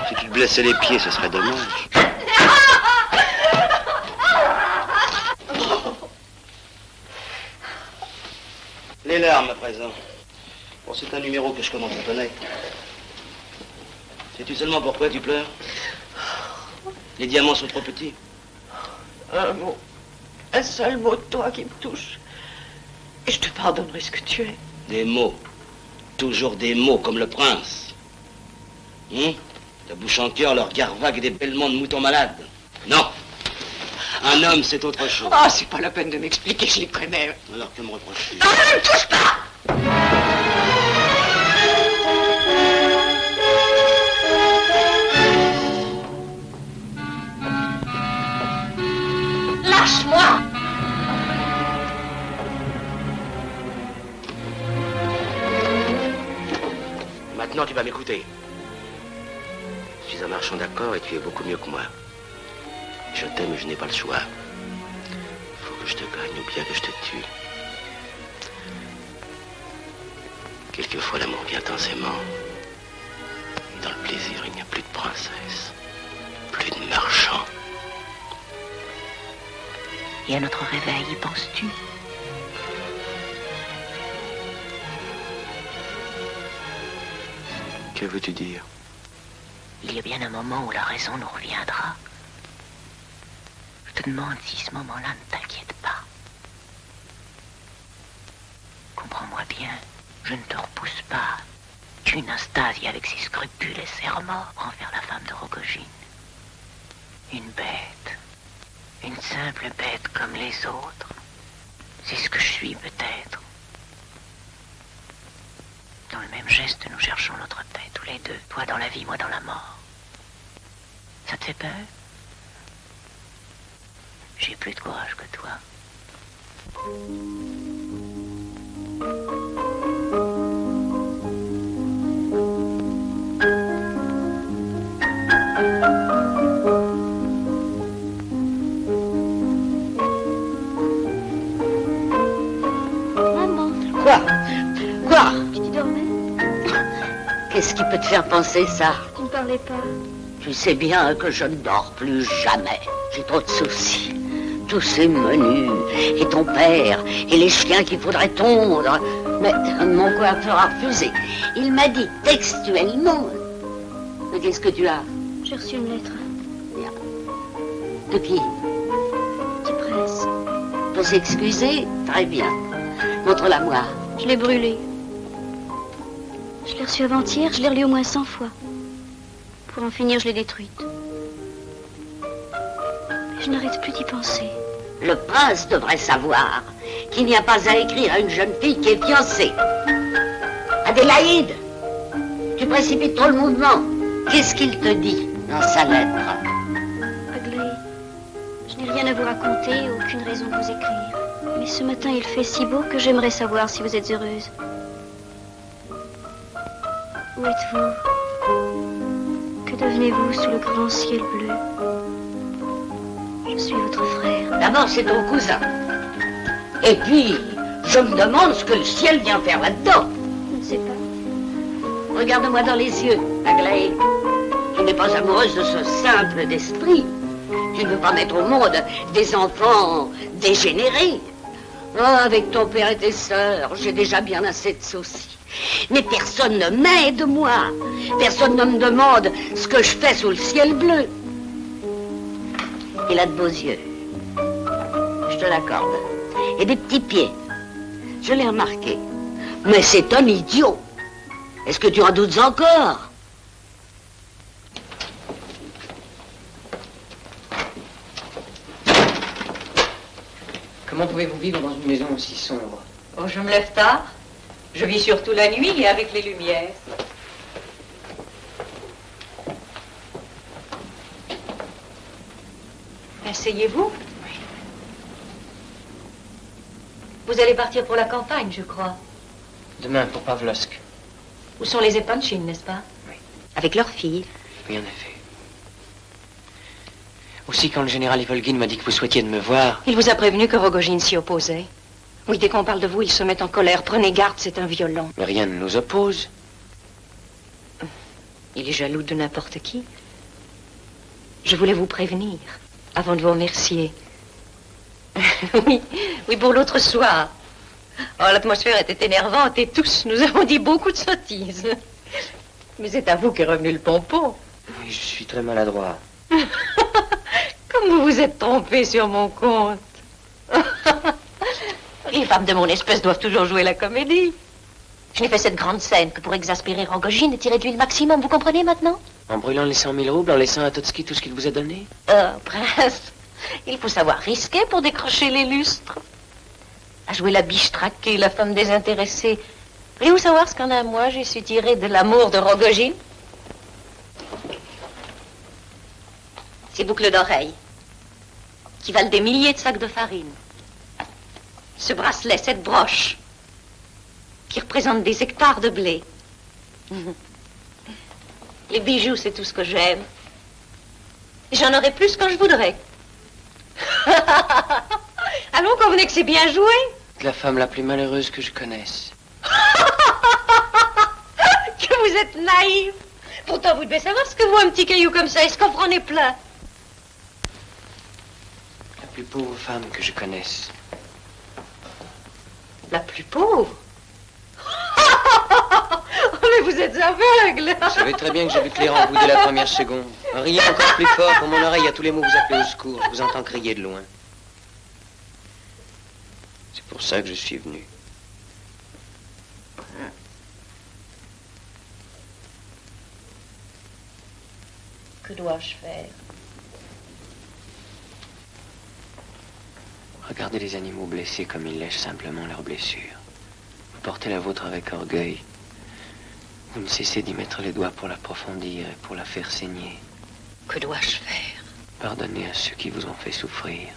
Si tu te blessais les pieds, ce serait dommage. Les larmes à présent. Bon, c'est un numéro que je commence à connaître. Sais-tu seulement pourquoi tu pleures? Les diamants sont trop petits. Un mot, un seul mot de toi qui me touche. Et je te pardonnerai ce que tu es. Des mots. Toujours des mots, comme le prince. Ta bouche en cœur, le regard vague et des bêlements de moutons malades. Non. Un homme, c'est autre chose. Ah, c'est pas la peine de m'expliquer, je les connais. Alors que me reproches-tu? Non, ne me touche pas! Lâche-moi! Maintenant, tu vas m'écouter. Je suis un marchand d'accord et tu es beaucoup mieux que moi. Je t'aime et je n'ai pas le choix. Il faut que je te gagne ou bien que je te tue. Quelquefois, l'amour vient intensément. Dans le plaisir, il n'y a plus de princesse, plus de marchand. Et à notre réveil, y penses-tu? Que veux-tu dire? Il y a bien un moment où la raison nous reviendra. Je te demande si ce moment-là ne t'inquiète pas. Comprends-moi bien, je ne te repousse pas. Tu es une Anastasie avec ses scrupules et ses remords envers la femme de Rogojine. Une bête. Une simple bête comme les autres. C'est ce que je suis peut-être. Dans le même geste, nous cherchons notre paix, tous les deux. Toi dans la vie, moi dans la mort. Ça te fait peur? J'ai plus de courage que toi. Maman. Quoi? Quoi? Tu dormais? Qu'est-ce qui peut te faire penser ça? Tu ne parlais pas. Tu sais bien que je ne dors plus jamais. J'ai trop de soucis. Tous ces menus, et ton père, et les chiens qu'il faudrait tondre. Mais mon coiffeur a refusé. Il m'a dit textuellement. Mais qu'est-ce que tu as? J'ai reçu une lettre. De qui? Du prince. Pour s'excuser? Très bien. Montre-la-moi. Je l'ai brûlée. Je l'ai reçue avant-hier, je l'ai relue au moins 100 fois. Pour en finir, je l'ai détruite. Je n'arrête plus d'y penser. Le prince devrait savoir qu'il n'y a pas à écrire à une jeune fille qui est fiancée. Adélaïde, tu précipites trop le mouvement. Qu'est-ce qu'il te dit dans sa lettre? Aglaé, je n'ai rien à vous raconter, aucune raison de vous écrire. Mais ce matin, il fait si beau que j'aimerais savoir si vous êtes heureuse. Où êtes-vous? Que devenez-vous sous le grand ciel bleu? Je suis votre frère. D'abord, c'est ton cousin. Et puis, je me demande ce que le ciel vient faire là-dedans. Je ne sais pas. Regarde-moi dans les yeux, Aglaé. Tu n'es pas amoureuse de ce simple d'esprit. Tu ne veux pas mettre au monde des enfants dégénérés. Oh, avec ton père et tes sœurs, j'ai déjà bien assez de soucis. Mais personne ne m'aide, moi. Personne ne me demande ce que je fais sous le ciel bleu. Il a de beaux yeux. Je te l'accorde. Et des petits pieds. Je l'ai remarqué. Mais c'est un idiot. Est-ce que tu en doutes encore? Comment pouvez-vous vivre dans une maison aussi sombre? Oh, je me lève tard. Je vis surtout la nuit et avec les lumières. Asseyez-vous. Vous allez partir pour la campagne, je crois. Demain, pour Pavlovsk. Où sont les Epanchines, n'est-ce pas? Oui. Avec leurs filles. Oui, en effet. Aussi, quand le général Ivolgin m'a dit que vous souhaitiez de me voir... Il vous a prévenu que Rogojin s'y opposait. Oui, dès qu'on parle de vous, il se met en colère. Prenez garde, c'est un violent. Mais rien ne nous oppose. Il est jaloux de n'importe qui. Je voulais vous prévenir, avant de vous remercier. Oui, pour l'autre soir. Oh, l'atmosphère était énervante et tous, nous avons dit beaucoup de sottises. Mais c'est à vous qu'est revenu le pompon. Oui, je suis très maladroit. Comme vous vous êtes trompé sur mon compte. Les femmes de mon espèce doivent toujours jouer la comédie. Je n'ai fait cette grande scène que pour exaspérer Rogojin et tirer de lui le maximum, vous comprenez maintenant? En brûlant les 100 000 roubles, en laissant à Totski tout ce qu'il vous a donné? Prince, il faut savoir risquer pour décrocher les lustres. À jouer la biche traquée, la femme désintéressée. Voulez-vous savoir ce qu'en un mois j'ai su tirer de l'amour de Rogojin? Ces boucles d'oreilles, qui valent des milliers de sacs de farine. Ce bracelet, cette broche, qui représente des hectares de blé. Les bijoux, c'est tout ce que j'aime. J'en aurai plus quand je voudrais. Allons, convenez que c'est bien joué. La femme la plus malheureuse que je connaisse. Que vous êtes naïf. Pourtant, vous devez savoir ce que vaut un petit caillou comme ça. Est-ce qu'on en est plein? La plus pauvre femme que je connaisse. La plus pauvre? Oh, mais vous êtes aveugle. Vous savez très bien que j'ai vu clair en vous dès la première seconde. Riez encore plus fort, pour mon oreille, à tous les mots vous appelez au secours. Je vous entends crier de loin. C'est pour ça que je suis venu. Que dois-je faire? Regardez les animaux blessés comme ils lèchent simplement leurs blessures. Vous portez la vôtre avec orgueil. Vous ne cessez d'y mettre les doigts pour l'approfondir et pour la faire saigner. Que dois-je faire? Pardonnez à ceux qui vous ont fait souffrir.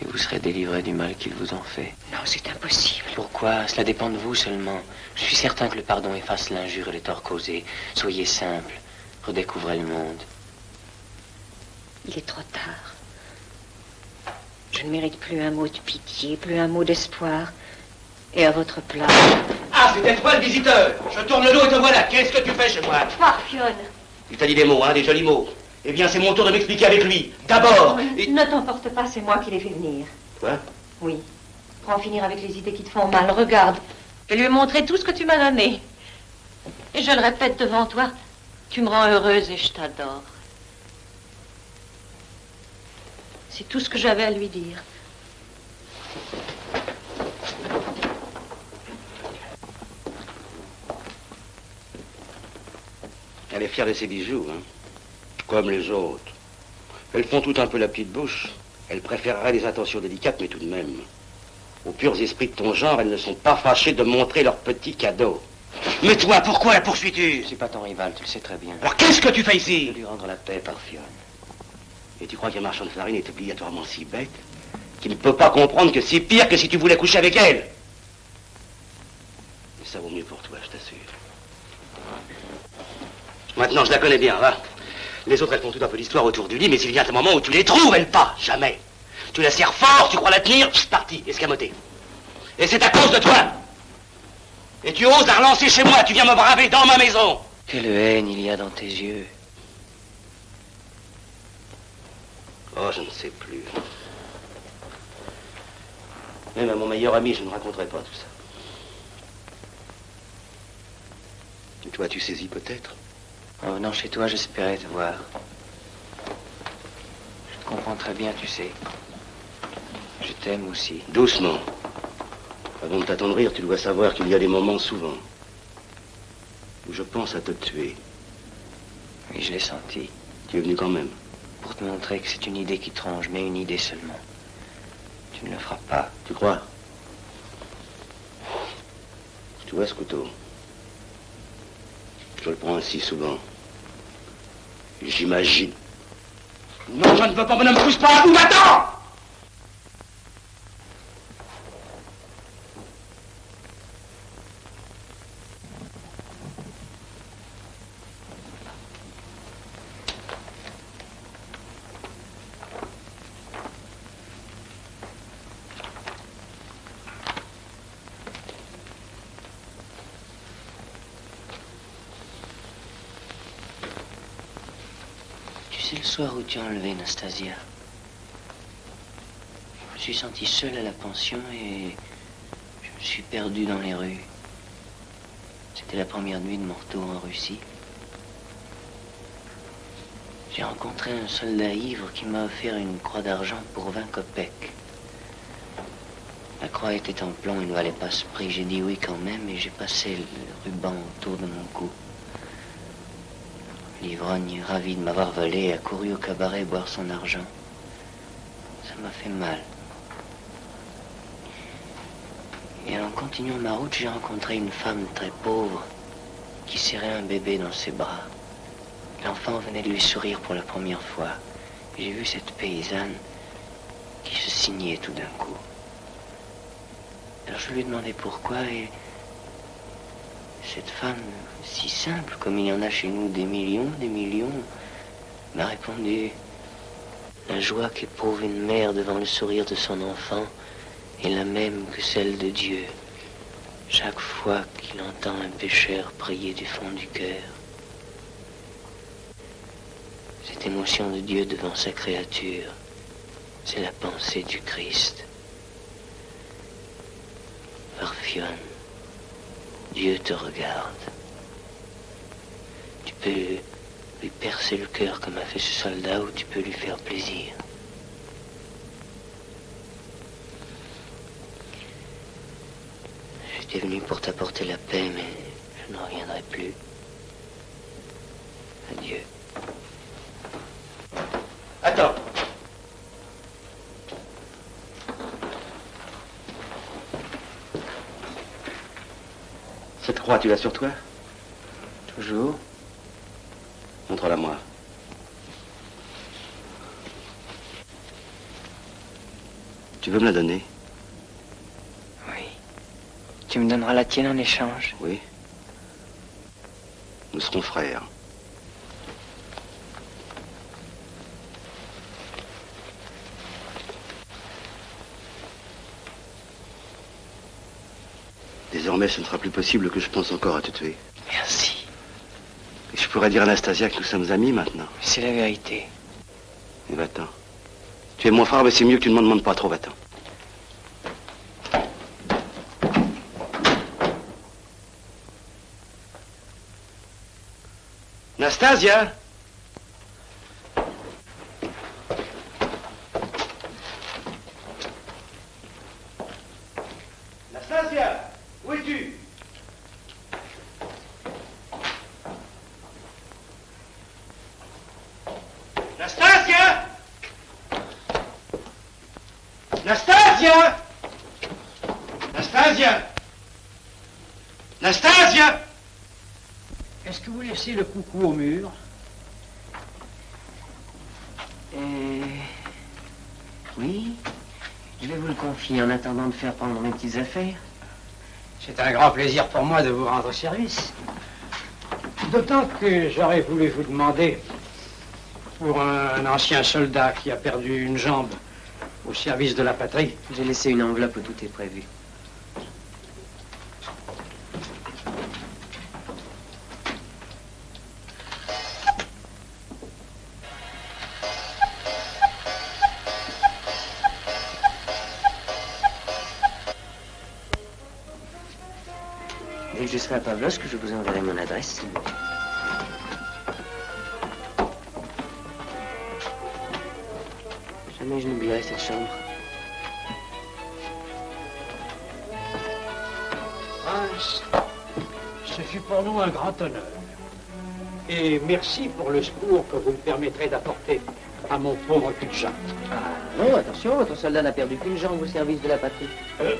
Et vous serez délivré du mal qu'ils vous ont fait. Non, c'est impossible. Pourquoi? Cela dépend de vous seulement. Je suis certain que le pardon efface l'injure et les torts causés. Soyez simple. Redécouvrez le monde. Il est trop tard. Je ne mérite plus un mot de pitié, plus un mot d'espoir. Et à votre place... Ah, c'était toi le visiteur. Je tourne le dos et te voilà. Qu'est-ce que tu fais chez moi? Parfionne. Il t'a dit des mots, hein, des jolis mots. Eh bien, c'est mon tour de m'expliquer avec lui. D'abord. Ne t'emporte pas, c'est moi qui l'ai fait venir. Quoi? Oui. Pour en finir avec les idées qui te font mal, regarde. Je lui ai montré tout ce que tu m'as donné. Et je le répète devant toi, tu me rends heureuse et je t'adore. C'est tout ce que j'avais à lui dire. Elle est fière de ses bijoux, hein. Comme les autres. Elles font tout un peu la petite bouche. Elle préférerait des attentions délicates, mais tout de même. Aux purs esprits de ton genre, elles ne sont pas fâchées de montrer leurs petits cadeaux. Mais toi, pourquoi la poursuis-tu? C'est pas ton rival, tu le sais très bien. Alors qu'est-ce que tu fais ici? De lui rendre la paix, Parfionne. Et tu crois qu'un marchand de farine est obligatoirement si bête qu'il ne peut pas comprendre que c'est pire que si tu voulais coucher avec elle? Mais ça vaut mieux pour toi, je t'assure. Maintenant, je la connais bien, va. Les autres, elles font tout un peu d'histoire autour du lit, mais il vient un moment où tu les trouves, elles pas, jamais. Tu la serres fort, tu crois la tenir, pff, parti, escamoté. Et c'est à cause de toi. Et tu oses la relancer chez moi, tu viens me braver dans ma maison. Quelle haine il y a dans tes yeux. Oh, je ne sais plus. Même à mon meilleur ami, je ne raconterai pas tout ça. Et toi, tu saisis peut-être? En venant chez toi, j'espérais te voir. Je te comprends très bien, tu sais. Je t'aime aussi. Doucement. Avant de t'attendrir, tu dois savoir qu'il y a des moments souvent où je pense à te tuer. Oui, je l'ai senti. Tu es venu quand même. Pour te montrer que c'est une idée qui te ronge, mais une idée seulement. Tu Tu ne le feras pas. Tu crois? Tu vois ce couteau? Je le prends ainsi souvent. J'imagine. Non, je ne veux pas, bonhomme, pousse pas à bout, va-t'en! C'est le soir où tu as enlevé Nastasia. Je me suis senti seul à la pension et je me suis perdu dans les rues. C'était la première nuit de mon retour en Russie. J'ai rencontré un soldat ivre qui m'a offert une croix d'argent pour 20 kopecks. La croix était en plomb et ne valait pas ce prix. J'ai dit oui quand même et j'ai passé le ruban autour de mon cou. L'ivrogne, ravi de m'avoir volé, a couru au cabaret boire son argent. Ça m'a fait mal. Et en continuant ma route, j'ai rencontré une femme très pauvre qui serrait un bébé dans ses bras. L'enfant venait de lui sourire pour la première fois. J'ai vu cette paysanne qui se signait tout d'un coup. Alors je lui ai demandé pourquoi et cette femme, si simple comme il y en a chez nous des millions, m'a répondu: la joie qu'éprouve une mère devant le sourire de son enfant est la même que celle de Dieu, chaque fois qu'il entend un pécheur prier du fond du cœur. Cette émotion de Dieu devant sa créature, c'est la pensée du Christ. Orpheon, Dieu te regarde. Tu peux lui percer le cœur comme a fait ce soldat ou tu peux lui faire plaisir. J'étais venu pour t'apporter la paix, mais je n'en reviendrai plus. Adieu. Attends. Cette croix, tu l'as sur toi? Toujours. Montre-la moi. Tu veux me la donner? Oui. Tu me donneras la tienne en échange? Oui. Nous serons frères. Désormais, ce ne sera plus possible que je pense encore à te tuer. Merci. Et je pourrais dire à Anastasia que nous sommes amis maintenant. C'est la vérité. Mais va-t'en. Tu es mon frère, mais c'est mieux que tu ne m'en demandes pas trop, va-t'en. Nastasia! Nastasia! Où es-tu? Nastasia! Nastasia! Nastasia! Nastasia! Est-ce que vous laissez le coucou au mur? Oui. Je vais vous le confier en attendant de faire prendre mes petites affaires. C'est un grand plaisir pour moi de vous rendre service. D'autant que j'aurais voulu vous demander, pour un ancien soldat qui a perdu une jambe au service de la patrie. J'ai laissé une enveloppe où tout est prévu. Dès que je serai à Pavlovsk, je vous enverrai mon adresse. Jamais je n'oublierai cette chambre. Prince, ce fut pour nous un grand honneur. Et merci pour le secours que vous me permettrez d'apporter à mon pauvre cul-de-jatte. Non, attention, votre soldat n'a perdu qu'une jambe au service de la patrie.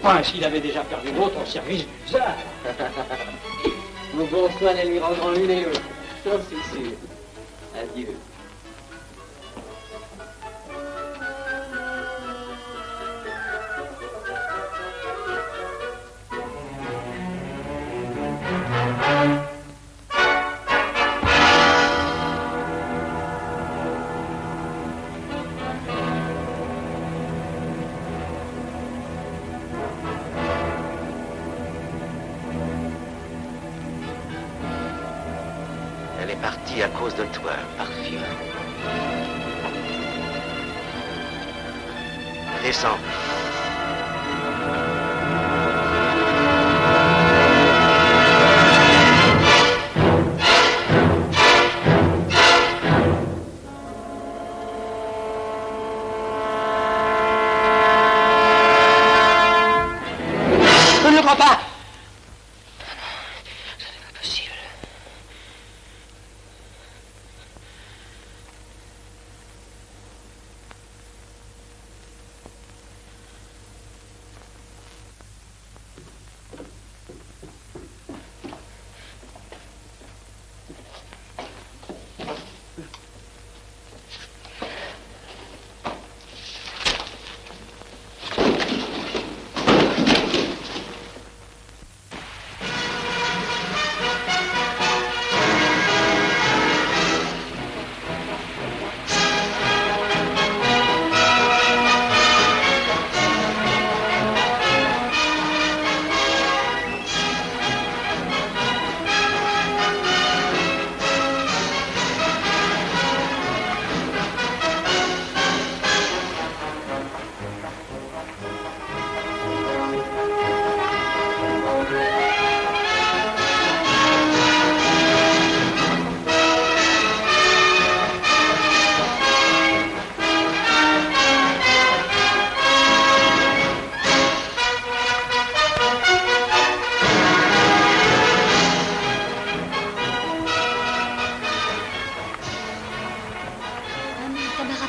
Prince, il avait déjà perdu l'autre au service du tsar. Nos bons soins ne lui rendront l'une et l'autre. Ça, c'est sûr. Adieu. Elle est partie à cause de toi, Parfum. Descends. Je ne le crois pas.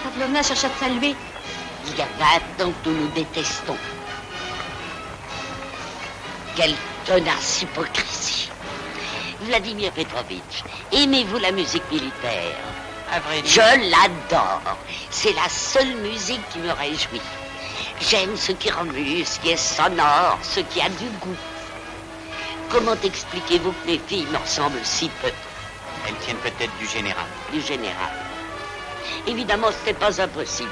Pavlovna cherche à te saluer. Il y a 20 ans que nous nous détestons. Quelle tenace hypocrisie. Vladimir Petrovitch, aimez-vous la musique militaire? À vrai dire. Je l'adore. C'est la seule musique qui me réjouit. J'aime ce qui remue, ce qui est sonore, ce qui a du goût. Comment expliquez-vous que mes filles me ressemblent si peu? Elles tiennent peut-être du général. Du général. Évidemment, ce n'est pas impossible.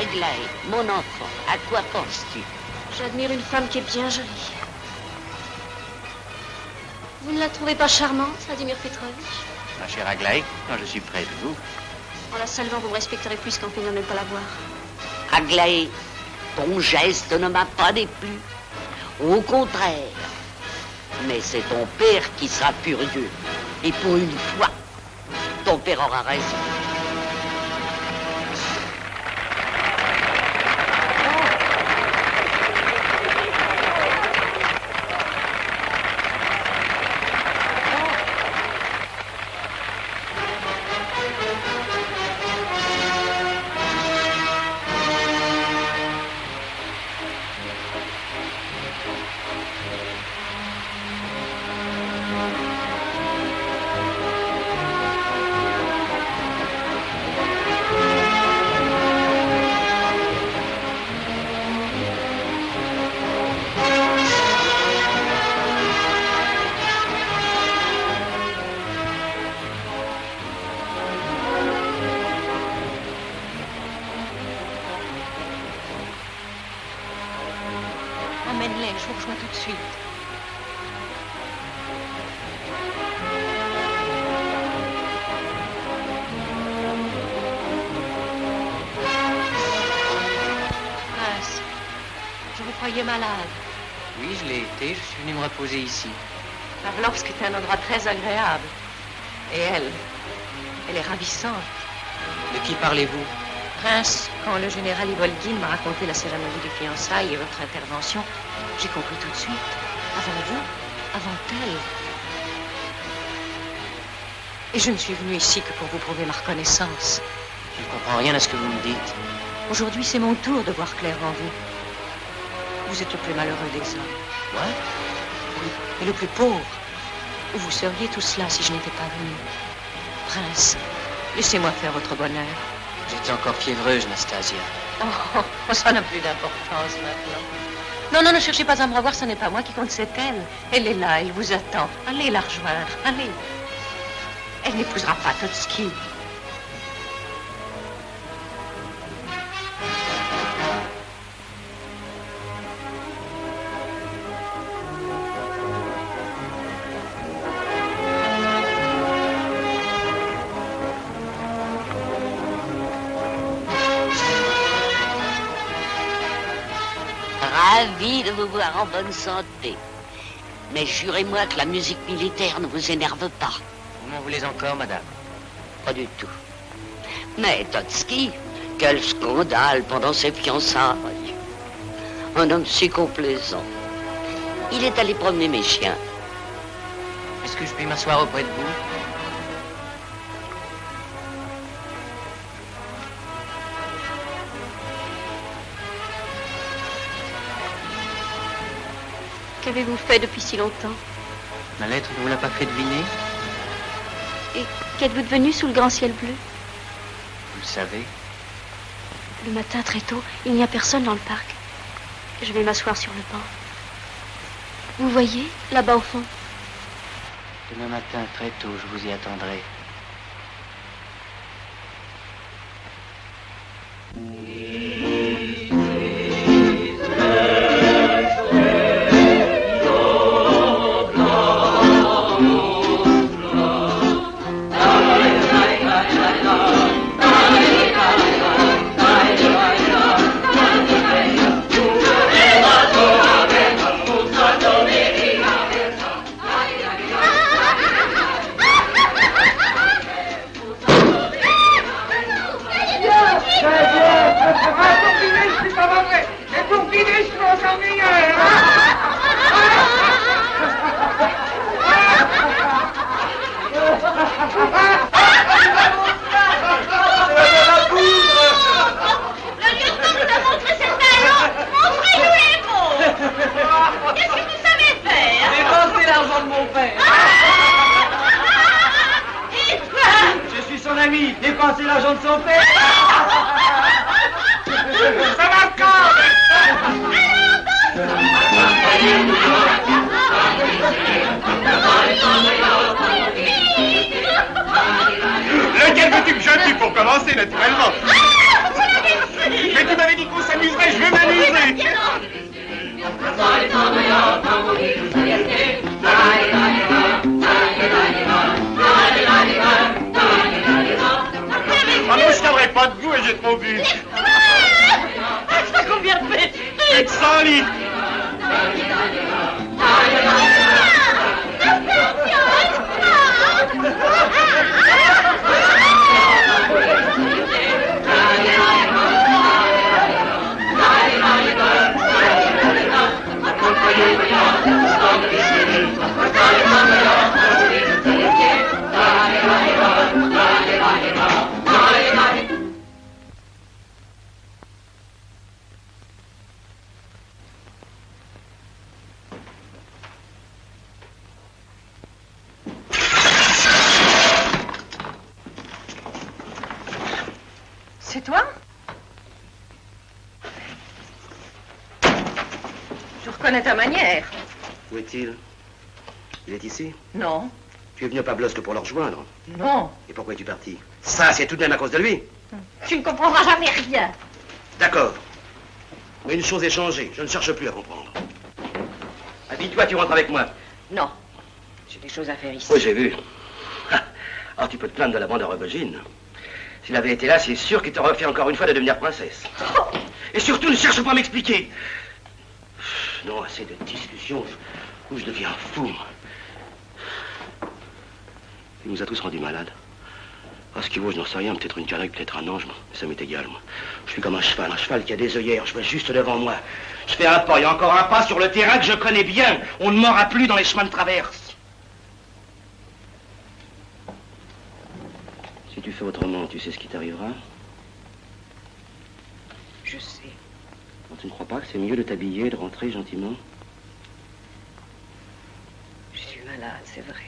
Aglaé, mon enfant, à quoi penses-tu? J'admire une femme qui est bien jolie. Vous ne la trouvez pas charmante, Vladimir Petrovitch? Ma chère Aglaé, quand je suis près de vous. En la saluant, vous me respecterez plus qu'en peignant de ne pas la voir. Aglaé, ton geste ne m'a pas déplu. Au contraire. Mais c'est ton père qui sera furieux. Et pour une fois, ton père aura raison. Emmène-les, je vous rejoins tout de suite. Prince, je vous croyais malade. Oui, je l'ai été. Je suis venu me reposer ici. Pavlovsk est un endroit très agréable. Et elle est ravissante. De qui parlez-vous? Prince, quand le général Ivolgin m'a raconté la cérémonie des fiançailles et votre intervention, j'ai compris tout de suite. Avant vous, avant elle. Et je ne suis venue ici que pour vous prouver ma reconnaissance. Je ne comprends rien à ce que vous me dites. Aujourd'hui, c'est mon tour de voir clair en vous. Vous êtes le plus malheureux des hommes. Moi? Oui, et le plus pauvre. Où vous seriez tout cela si je n'étais pas venue? Prince, laissez-moi faire votre bonheur. J'étais encore fiévreuse, Nastasia. Oh, ça n'a plus d'importance maintenant. Non, non, ne cherchez pas à me revoir, ce n'est pas moi qui compte, c'est elle. Elle est là, elle vous attend. Allez la rejoindre, allez. Elle n'épousera pas Totski. Ravi de vous voir en bonne santé. Mais jurez-moi que la musique militaire ne vous énerve pas. Vous m'en voulez encore, madame? Pas du tout. Mais Totski, quel scandale pendant ses fiançailles. Un homme si complaisant. Il est allé promener mes chiens. Est-ce que je puis m'asseoir auprès de vous? Qu'avez-vous fait depuis si longtemps? Ma lettre ne vous l'a pas fait deviner? Et qu'êtes-vous devenu sous le grand ciel bleu? Vous le savez. Le matin, très tôt, il n'y a personne dans le parc. Je vais m'asseoir sur le banc. Vous voyez, là-bas au fond? Demain matin, très tôt, je vous y attendrai. Dépenser l'argent de son père. Ça va Lequel veux-tu que je tue pour commencer, naturellement? Mais tu m'avais dit qu'on s'amuserait, je vais m'amuser. Ah non, je n'aurai pas de goût et j'ai trop bu. Ça combien de fait? Plus de 100 litres. C'est toi? Je reconnais ta manière. Où est-il? Il est ici? Non. Tu es venu à Pavlovsk pour le rejoindre? Non. Et pourquoi es-tu parti? Ça, c'est tout de même à cause de lui? Tu ne comprendras jamais rien. D'accord. Mais une chose est changée. Je ne cherche plus à comprendre. Habille-toi, tu rentres avec moi. Non. J'ai des choses à faire ici. Oui, j'ai vu. Alors, tu peux te plaindre de la bande à Rogojine. S'il avait été là, c'est sûr qu'il t'aurait fait encore une fois de devenir princesse. Et surtout, ne cherche pas à m'expliquer. Non, assez de discussions où je deviens fou. Il nous a tous rendus malades. Ah, ce qui vaut, je n'en sais rien, peut-être une canaille, peut-être un ange, mais ça m'est égal, moi. Je suis comme un cheval qui a des œillères, je vois juste devant moi. Je fais un pas, il y a encore un pas sur le terrain que je connais bien. On ne m'aura plus dans les chemins de traverse. Si tu fais autrement, tu sais ce qui t'arrivera? Je sais. Non, tu ne crois pas que c'est mieux de t'habiller et de rentrer gentiment? Je suis malade, c'est vrai.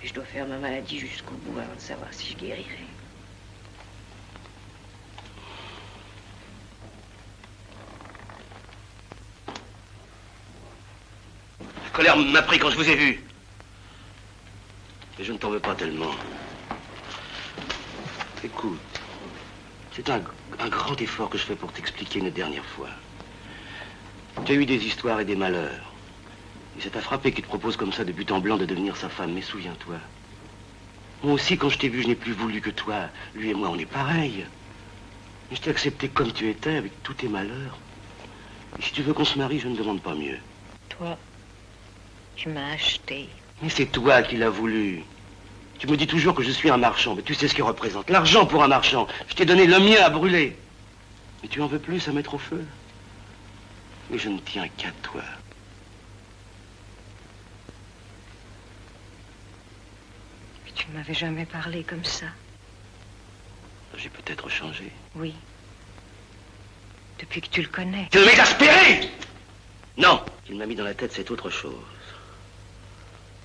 Et je dois faire ma maladie jusqu'au bout avant de savoir si je guérirai. La colère m'a pris quand je vous ai vu. Et je ne t'en veux pas tellement. Écoute, c'est un grand effort que je fais pour t'expliquer une dernière fois. Tu as eu des histoires et des malheurs. Et ça t'a frappé qu'il te propose comme ça de but en blanc de devenir sa femme. Mais souviens-toi, moi aussi quand je t'ai vu, je n'ai plus voulu que toi. Lui et moi, on est pareils. Mais je t'ai accepté comme tu étais, avec tous tes malheurs. Et si tu veux qu'on se marie, je ne demande pas mieux. Toi, tu m'as acheté. Mais c'est toi qui l'as voulu. Tu me dis toujours que je suis un marchand, mais tu sais ce qu'il représente. L'argent pour un marchand. Je t'ai donné le mien à brûler. Mais tu en veux plus à mettre au feu. Mais je ne tiens qu'à toi. Mais tu ne m'avais jamais parlé comme ça. J'ai peut-être changé. Oui. Depuis que tu le connais. Tu veux m'exaspérer? Non. Ce qu'il m'a mis dans la tête, c'est autre chose.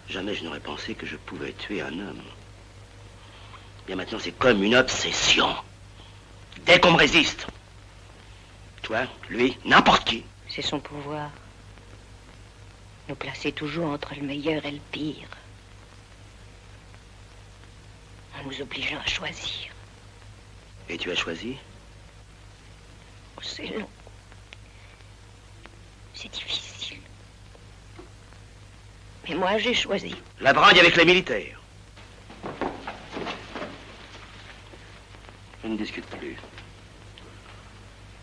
Jamais je n'aurais pensé que je pouvais tuer un homme. Bien maintenant, c'est comme une obsession. Dès qu'on me résiste. Toi, lui, n'importe qui. C'est son pouvoir. Nous placer toujours entre le meilleur et le pire. En nous obligeant à choisir. Et tu as choisi? Oh, c'est long. C'est difficile. Mais moi, j'ai choisi. La bringue avec les militaires. Je ne discute plus.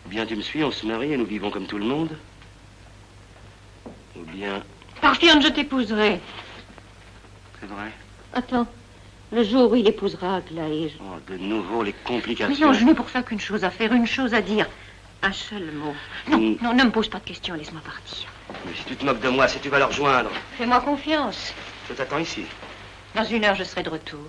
Ou bien tu me suis, on se marie et nous vivons comme tout le monde. Ou bien... Parfiane, je t'épouserai. C'est vrai? Attends, le jour où il épousera Aglaé. Oh, de nouveau, les complications. Mais non, je n'ai pour ça qu'une chose à faire, une chose à dire. Un seul mot. Non, non, ne me pose pas de questions, laisse-moi partir. Mais si tu te moques de moi, si tu vas le rejoindre... Fais-moi confiance. Je t'attends ici. Dans 1 heure, je serai de retour.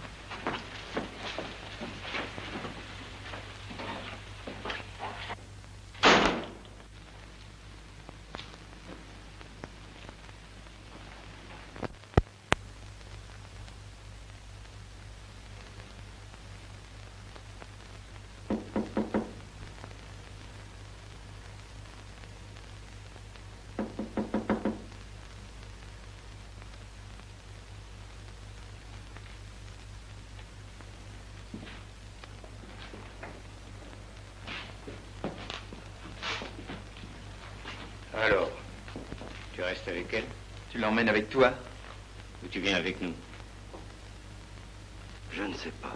Alors, tu restes avec elle? Tu l'emmènes avec toi? Ou tu viens avec nous? Je ne sais pas.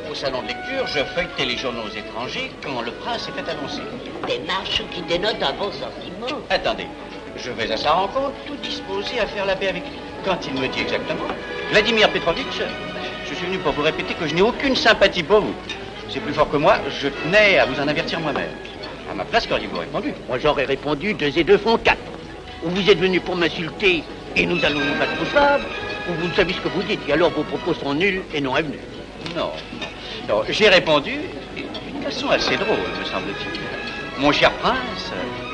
Au salon de lecture, je feuilletais les journaux étrangers quand le prince s'est fait annoncer. Démarche qui dénote un bon sentiment. Attendez, je vais à sa rencontre, tout disposé à faire la paix avec lui. Quand il me dit exactement, Vladimir Petrovitch, je suis venu pour vous répéter que je n'ai aucune sympathie pour vous. C'est plus fort que moi, je tenais à vous en avertir moi-même. À ma place, qu'auriez-vous répondu? Moi, j'aurais répondu 2 et 2 font 4. Ou vous êtes venu pour m'insulter et nous allons nous battre au sabre, ou vous ne savez ce que vous dites, et alors vos propos sont nuls et non avenus. Non, non. Non, j'ai répondu d'une façon assez drôle, me semble-t-il. Mon cher prince,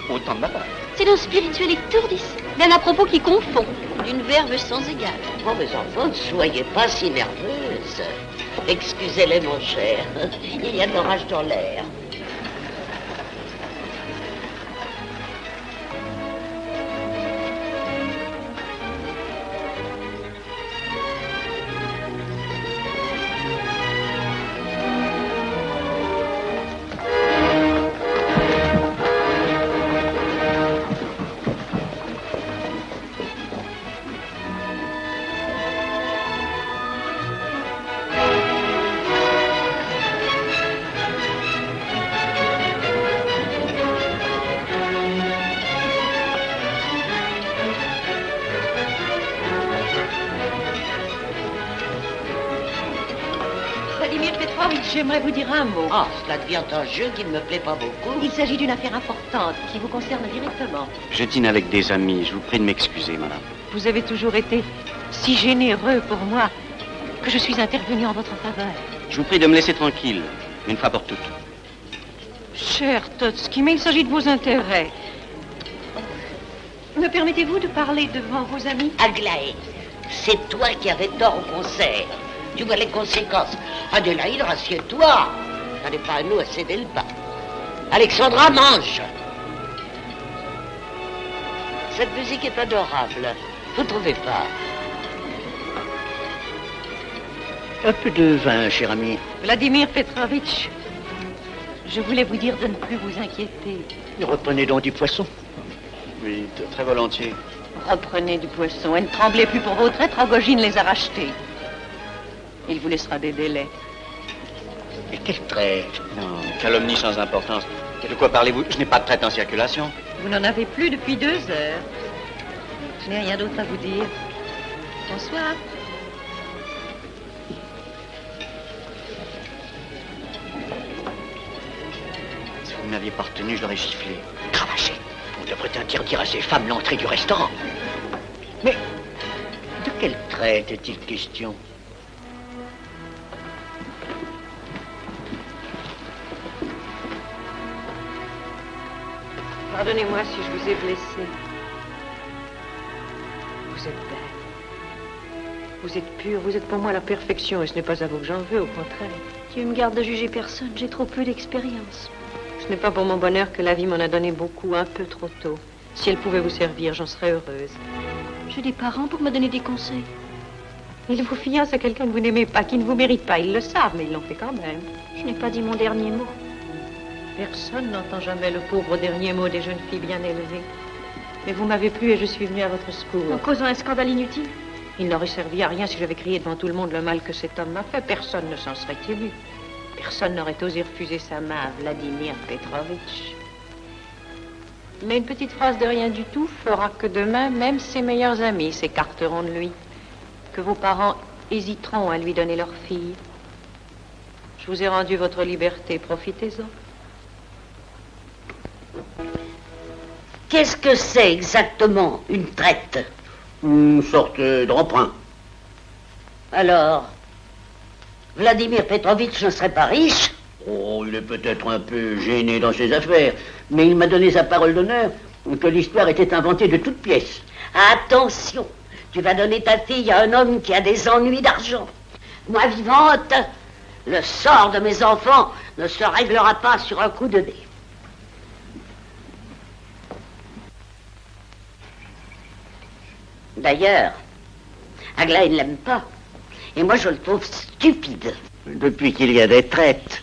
Autant de ma part. C'est d'un spirituel étourdissant, d'un à propos qui confond, d'une verve sans égale. Oh, mes enfants, ne soyez pas si nerveuses. Excusez-les, mon cher. Il y a de l'orage dans l'air. Vladimir Petrovitch, j'aimerais vous dire un mot. Ah, cela devient un jeu qui ne me plaît pas beaucoup. Il s'agit d'une affaire importante qui vous concerne directement. Je dîne avec des amis. Je vous prie de m'excuser, madame. Vous avez toujours été si généreux pour moi que je suis intervenu en votre faveur. Je vous prie de me laisser tranquille, une fois pour toutes. Cher Totsky, mais il s'agit de vos intérêts. Me permettez-vous de parler devant vos amis? Aglaé, c'est toi qui avais tort au concert. Tu vois les conséquences. Adélaïde, rassieds-toi. Ça n'est pas à nous à céder le pas. Alexandra, mange. Cette musique est adorable. Vous trouvez pas? Un peu de vin, cher ami. Vladimir Petrovitch, je voulais vous dire de ne plus vous inquiéter. Reprenez donc du poisson. Oui, très volontiers. Reprenez du poisson et ne tremblez plus pour vos traîtres, Rogojine les a rachetés. Il vous laissera des délais. Mais quelle traite? Non, calomnie sans importance. De quoi parlez-vous? Je n'ai pas de traite en circulation. Vous n'en avez plus depuis 2 heures. Je n'ai rien d'autre à vous dire. Bonsoir. Si vous ne m'aviez pas retenu, je l'aurais giflé. Cravaché. On devrait interdire à ces femmes l'entrée du restaurant. Mais de quelle traite est-il question? Pardonnez-moi si je vous ai blessé. Vous êtes belle. Vous êtes pure, vous êtes pour moi la perfection et ce n'est pas à vous que j'en veux, au contraire. Dieu me garde de juger personne, j'ai trop peu d'expérience. Ce n'est pas pour mon bonheur que la vie m'en a donné beaucoup, un peu trop tôt. Si elle pouvait vous servir, j'en serais heureuse. J'ai des parents pour me donner des conseils. Ils vous fiancent à quelqu'un que vous n'aimez pas, qui ne vous mérite pas. Ils le savent, mais ils l'ont fait quand même. Je n'ai pas dit mon dernier mot. Personne n'entend jamais le pauvre dernier mot des jeunes filles bien élevées. Mais vous m'avez plu et je suis venue à votre secours. En causant un scandale inutile? Il n'aurait servi à rien si j'avais crié devant tout le monde le mal que cet homme m'a fait. Personne ne s'en serait ému. Personne n'aurait osé refuser sa main à Vladimir Petrovitch. Mais une petite phrase de rien du tout fera que demain, même ses meilleurs amis s'écarteront de lui. Que vos parents hésiteront à lui donner leur fille. Je vous ai rendu votre liberté, profitez-en. Qu'est-ce que c'est exactement une traite? Une sorte d'emprunt. Alors, Vladimir Petrovitch ne serait pas riche? Oh, il est peut-être un peu gêné dans ses affaires, mais il m'a donné sa parole d'honneur que l'histoire était inventée de toutes pièces. Attention, tu vas donner ta fille à un homme qui a des ennuis d'argent. Moi vivante, le sort de mes enfants ne se réglera pas sur un coup de dé. D'ailleurs, Aglaé ne l'aime pas. Et moi, je le trouve stupide. Depuis qu'il y a des traites.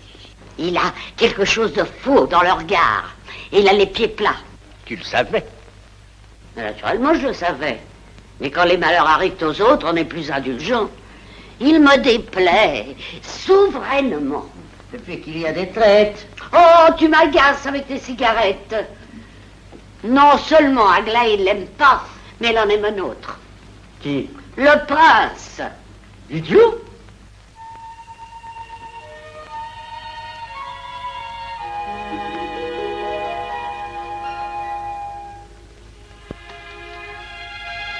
Il a quelque chose de faux dans le regard. Et il a les pieds plats. Tu le savais? Naturellement, je le savais. Mais quand les malheurs arrivent aux autres, on est plus indulgent. Il me déplaît souverainement. Depuis qu'il y a des traites. Oh, tu m'agaces avec tes cigarettes. Non seulement Aglaé ne l'aime pas, mais elle en aime un autre. Qui? Le prince. Idiot?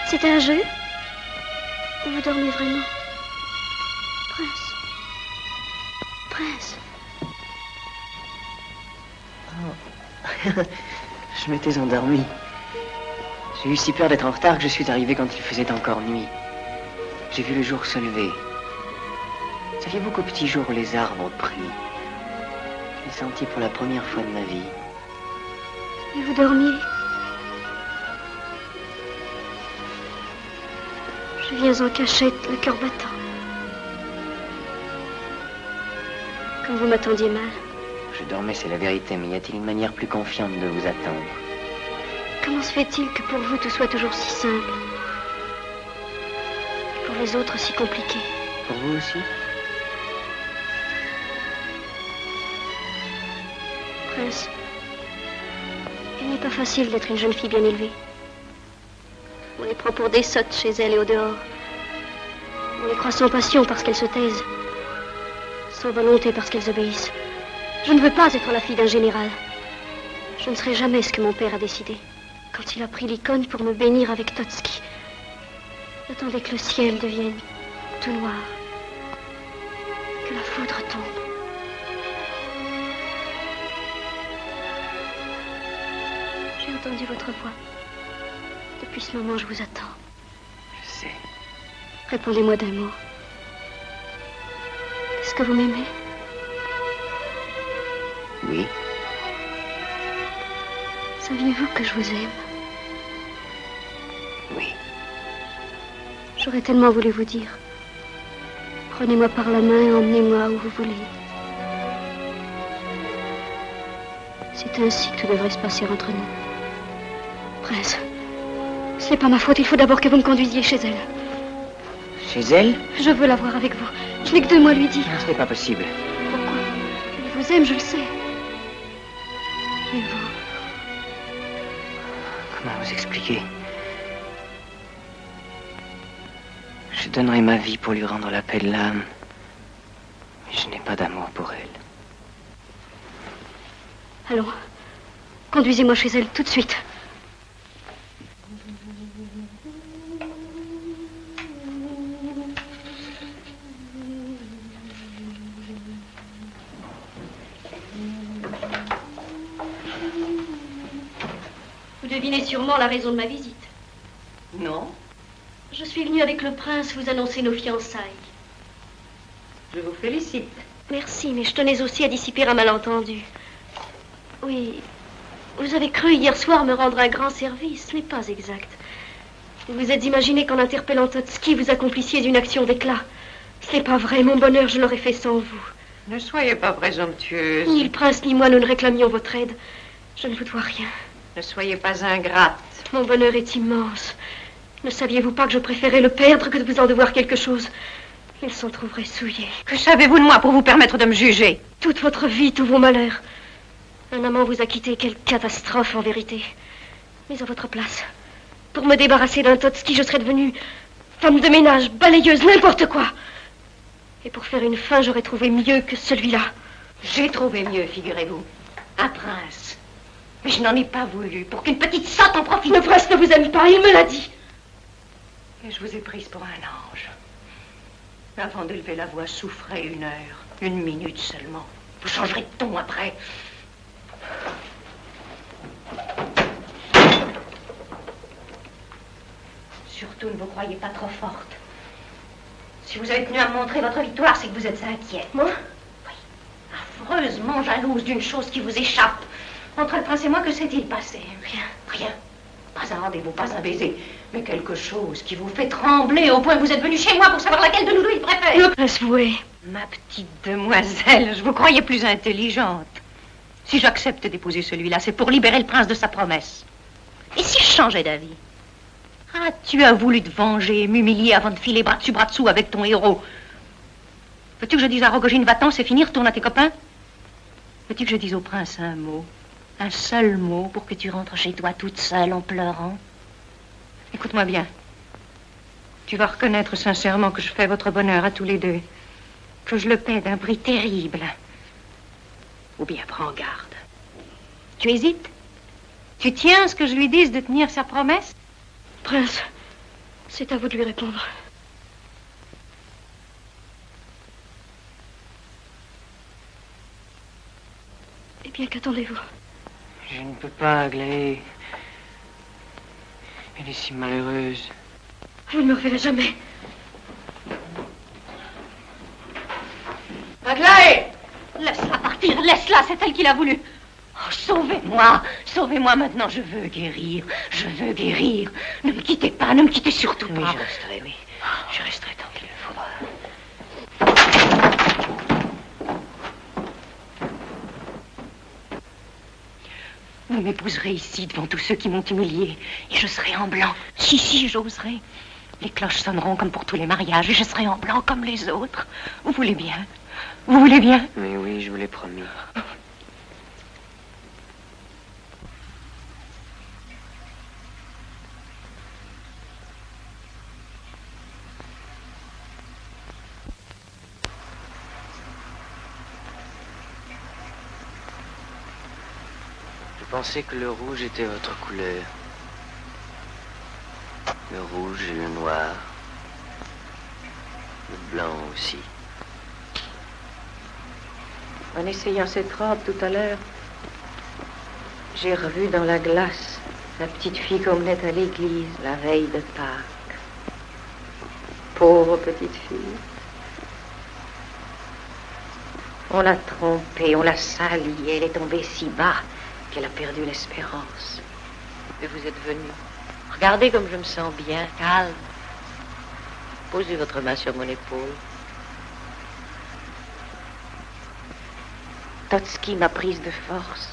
C'est un jeu? Vous dormez vraiment? Prince. Prince. Oh. Je m'étais endormi. J'ai eu si peur d'être en retard que je suis arrivé quand il faisait encore nuit. J'ai vu le jour se lever. Saviez-vous qu'au petit jour les arbres prient? J'ai senti pour la première fois de ma vie. Et vous dormiez? Je viens en cachette, le cœur battant. Quand vous m'attendiez mal. Je dormais, c'est la vérité, mais y a-t-il une manière plus confiante de vous attendre? Comment se fait-il que pour vous tout soit toujours si simple? Et pour les autres si compliqué? Pour vous aussi? Prince, il n'est pas facile d'être une jeune fille bien élevée. On les prend pour des sottes chez elle et au dehors. On les croit sans passion parce qu'elles se taisent. Sans volonté parce qu'elles obéissent. Je ne veux pas être la fille d'un général. Je ne serai jamais ce que mon père a décidé. Quand il a pris l'icône pour me bénir avec Totski, j'attendais que le ciel devienne tout noir. Que la foudre tombe. J'ai entendu votre voix. Depuis ce moment, je vous attends. Je sais. Répondez-moi d'un mot. Est-ce que vous m'aimez? Oui. Saviez-vous que je vous aime? Oui. J'aurais tellement voulu vous dire. Prenez-moi par la main et emmenez-moi où vous voulez. C'est ainsi que tout devrait se passer entre nous. Prince, ce n'est pas ma faute. Il faut d'abord que vous me conduisiez chez elle. Chez elle? Je veux la voir avec vous. Je n'ai que 2 mots à lui dire. Non, ce n'est pas possible. Pourquoi? Elle vous aime, je le sais. Mais vous... Comment vous expliquer? Je donnerai ma vie pour lui rendre la paix de l'âme. Mais je n'ai pas d'amour pour elle. Allons. Conduisez-moi chez elle tout de suite. Vous devinez sûrement la raison de ma visite. Non. Je suis venue avec le prince vous annoncer nos fiançailles. Je vous félicite. Merci, mais je tenais aussi à dissiper un malentendu. Oui, vous avez cru hier soir me rendre un grand service. Ce n'est pas exact. Vous vous êtes imaginé qu'en interpellant Totski, vous accomplissiez une action d'éclat. Ce n'est pas vrai. Mon bonheur, je l'aurais fait sans vous. Ne soyez pas présomptueuse. Ni le prince ni moi, nous ne réclamions votre aide. Je ne vous dois rien. Ne soyez pas ingrate. Mon bonheur est immense. Ne saviez-vous pas que je préférais le perdre que de vous en devoir quelque chose? Il s'en trouverait souillé. Que savez-vous de moi pour vous permettre de me juger? Toute votre vie, tous vos malheurs. Un amant vous a quitté. Quelle catastrophe, en vérité. Mais à votre place, pour me débarrasser d'un Totski, je serais devenue femme de ménage, balayeuse, n'importe quoi. Et pour faire une fin, j'aurais trouvé mieux que celui-là. J'ai trouvé mieux, figurez-vous. Un prince. Mais je n'en ai pas voulu pour qu'une petite sotte en profite. Le prince ne vous aime pas, il me l'a dit. Et je vous ai prise pour un ange. Avant d'élever la voix, souffrez 1 heure, 1 minute seulement. Vous changerez de ton après. Surtout, ne vous croyez pas trop forte. Si vous êtes venue à me montrer votre victoire, c'est que vous êtes inquiète. Moi? Oui. Affreusement jalouse d'une chose qui vous échappe. Entre le prince et moi, que s'est-il passé? Rien. Rien. Pas un rendez-vous, pas un baiser, mais quelque chose qui vous fait trembler au point que vous êtes venu chez moi pour savoir laquelle de nous deux il préfère. Le prince voué. Ma petite demoiselle, je vous croyais plus intelligente. Si j'accepte d'épouser celui-là, c'est pour libérer le prince de sa promesse. Et si je changeais d'avis? Ah, tu as voulu te venger et m'humilier avant de filer bras dessous avec ton héros. Veux-tu que je dise à Rogojine, va-t'en, c'est fini, retourne à tes copains? Veux-tu que je dise au prince un mot? Un seul mot pour que tu rentres chez toi toute seule en pleurant? Écoute-moi bien. Tu vas reconnaître sincèrement que je fais votre bonheur à tous les deux. Que je le paie d'un prix terrible. Ou bien prends garde. Tu hésites? Tu tiens à ce que je lui dise de tenir sa promesse? Prince, c'est à vous de lui répondre. Eh bien, qu'attendez-vous? Je ne peux pas, Aglaé. Elle est si malheureuse. Vous ne me reverrez jamais. Aglaé! Laisse-la partir, laisse-la, c'est elle qui l'a voulu. Oh, sauvez-moi, sauvez-moi maintenant, je veux guérir, je veux guérir. Ne me quittez pas, ne me quittez surtout pas. Oui, je resterai, oui. Je resterai tant qu'il le faudra. Vous m'épouserez ici devant tous ceux qui m'ont humilié et je serai en blanc. Si, j'oserai. Les cloches sonneront comme pour tous les mariages et je serai en blanc comme les autres. Vous voulez bien? Vous voulez bien? Mais oui, je vous l'ai promis. Je pensais que le rouge était votre couleur. Le rouge et le noir. Le blanc aussi. En essayant cette robe tout à l'heure, j'ai revu dans la glace la petite fille qu'on menait à l'église la veille de Pâques. Pauvre petite fille. On l'a trompée, on l'a salie, elle est tombée si bas qu'elle a perdu l'espérance. Et vous êtes venu. Regardez comme je me sens bien, calme. Posez votre main sur mon épaule. Totski m'a prise de force.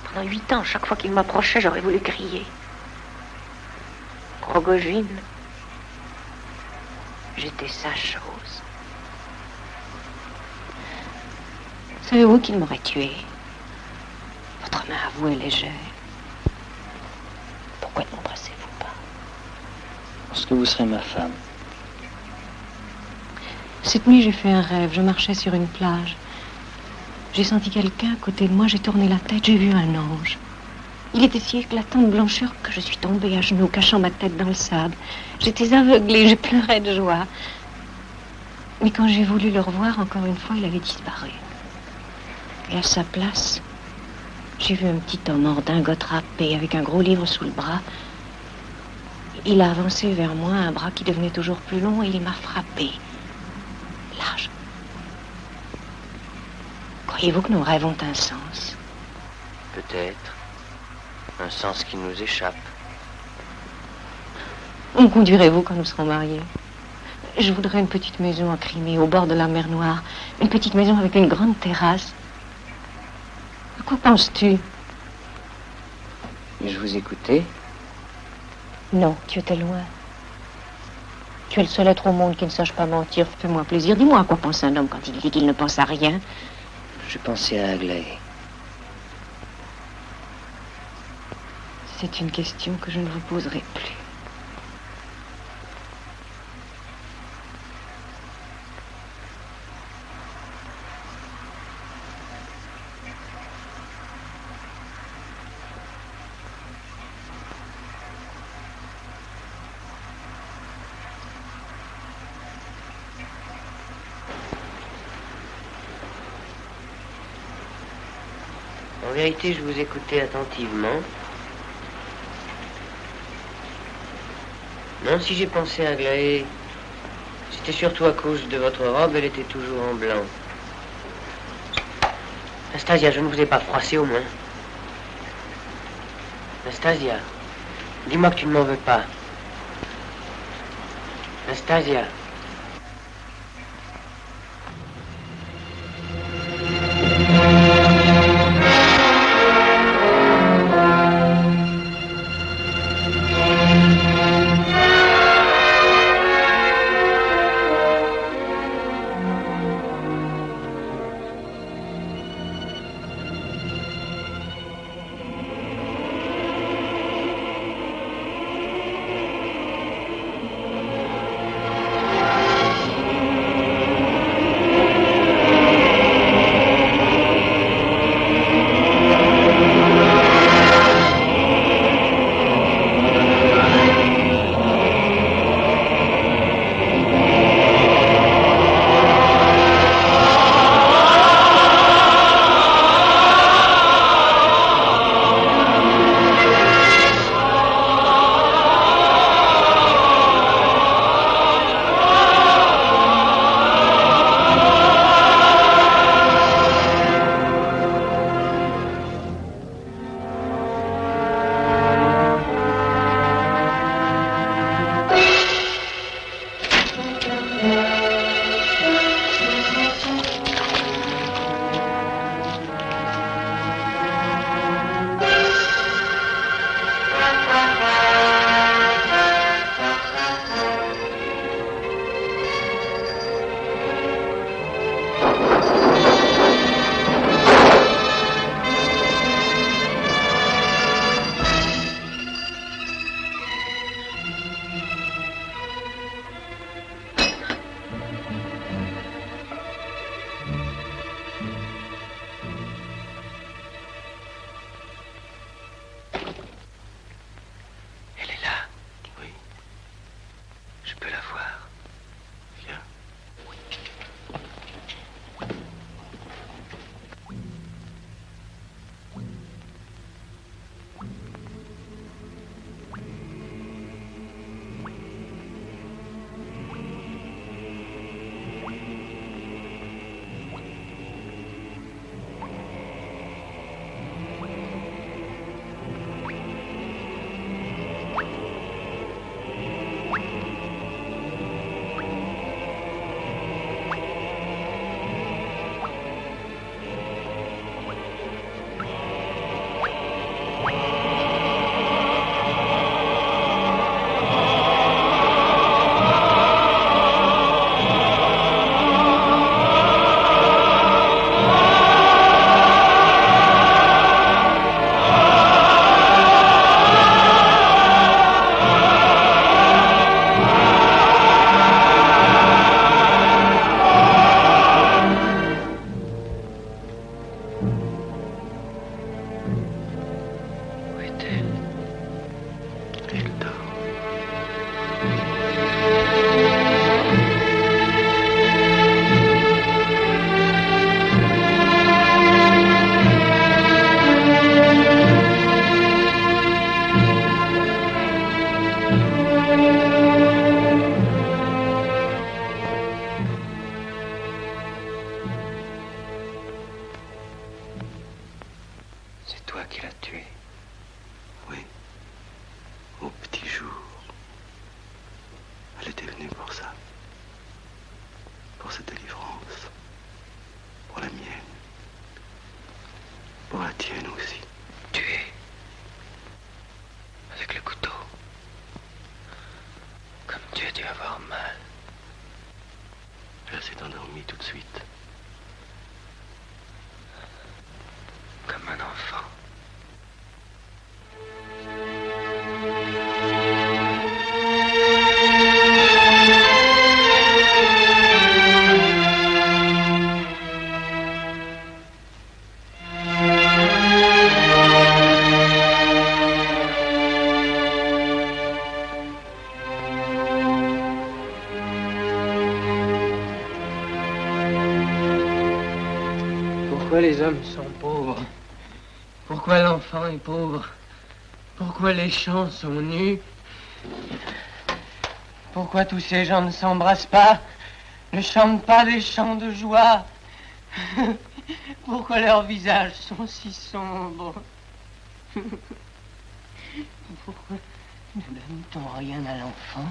Pendant 8 ans, chaque fois qu'il m'approchait, j'aurais voulu crier. Rogojine, j'étais sa chose. Savez-vous qu'il m'aurait tué? Votre main à vous est légère. Pourquoi ne m'embrassez-vous pas? Parce que vous serez ma femme. Cette nuit, j'ai fait un rêve. Je marchais sur une plage. J'ai senti quelqu'un à côté de moi. J'ai tourné la tête. J'ai vu un ange. Il était si éclatant de blancheur que je suis tombée à genoux, cachant ma tête dans le sable. J'étais aveuglée. Je pleurais de joie. Mais quand j'ai voulu le revoir, encore une fois, il avait disparu. Et à sa place, j'ai vu un petit homme en redingote râpé, avec un gros livre sous le bras. Il a avancé vers moi, un bras qui devenait toujours plus long, et il m'a frappé. Large. Croyez-vous que nos rêves ont un sens? Peut-être. Un sens qui nous échappe. Où me conduirez-vous quand nous serons mariés? Je voudrais une petite maison en Crimée, au bord de la mer Noire. Une petite maison avec une grande terrasse. À quoi penses-tu? Et je vous écoutais? Non, tu étais loin. Tu es le seul être au monde qui ne sache pas mentir. Fais-moi plaisir. Dis-moi à quoi pense un homme quand il dit qu'il ne pense à rien. Je pensais à Aglaé. C'est une question que je ne vous poserai plus. En vérité, je vous écoutais attentivement. Non, si j'ai pensé à Aglaé, c'était surtout à cause de votre robe, elle était toujours en blanc. Anastasia, je ne vous ai pas froissé au moins. Anastasia, dis-moi que tu ne m'en veux pas. Anastasia. Hector. C'est toi qui l'as tué. Oui. Au petit jour. Elle était venue pour ça. Pour cette délivrance. Pour la mienne. Pour la tienne aussi. Tué. Avec le couteau. Comme tu as dû avoir mal. Elle s'est endormie tout de suite. Comme un enfant. Pourquoi les hommes sont pauvres? Pourquoi l'enfant est pauvre? Pourquoi les champs sont nus? Pourquoi tous ces gens ne s'embrassent pas, ne chantent pas des chants de joie? Pourquoi leurs visages sont si sombres? Pourquoi ne donne-t-on rien à l'enfant?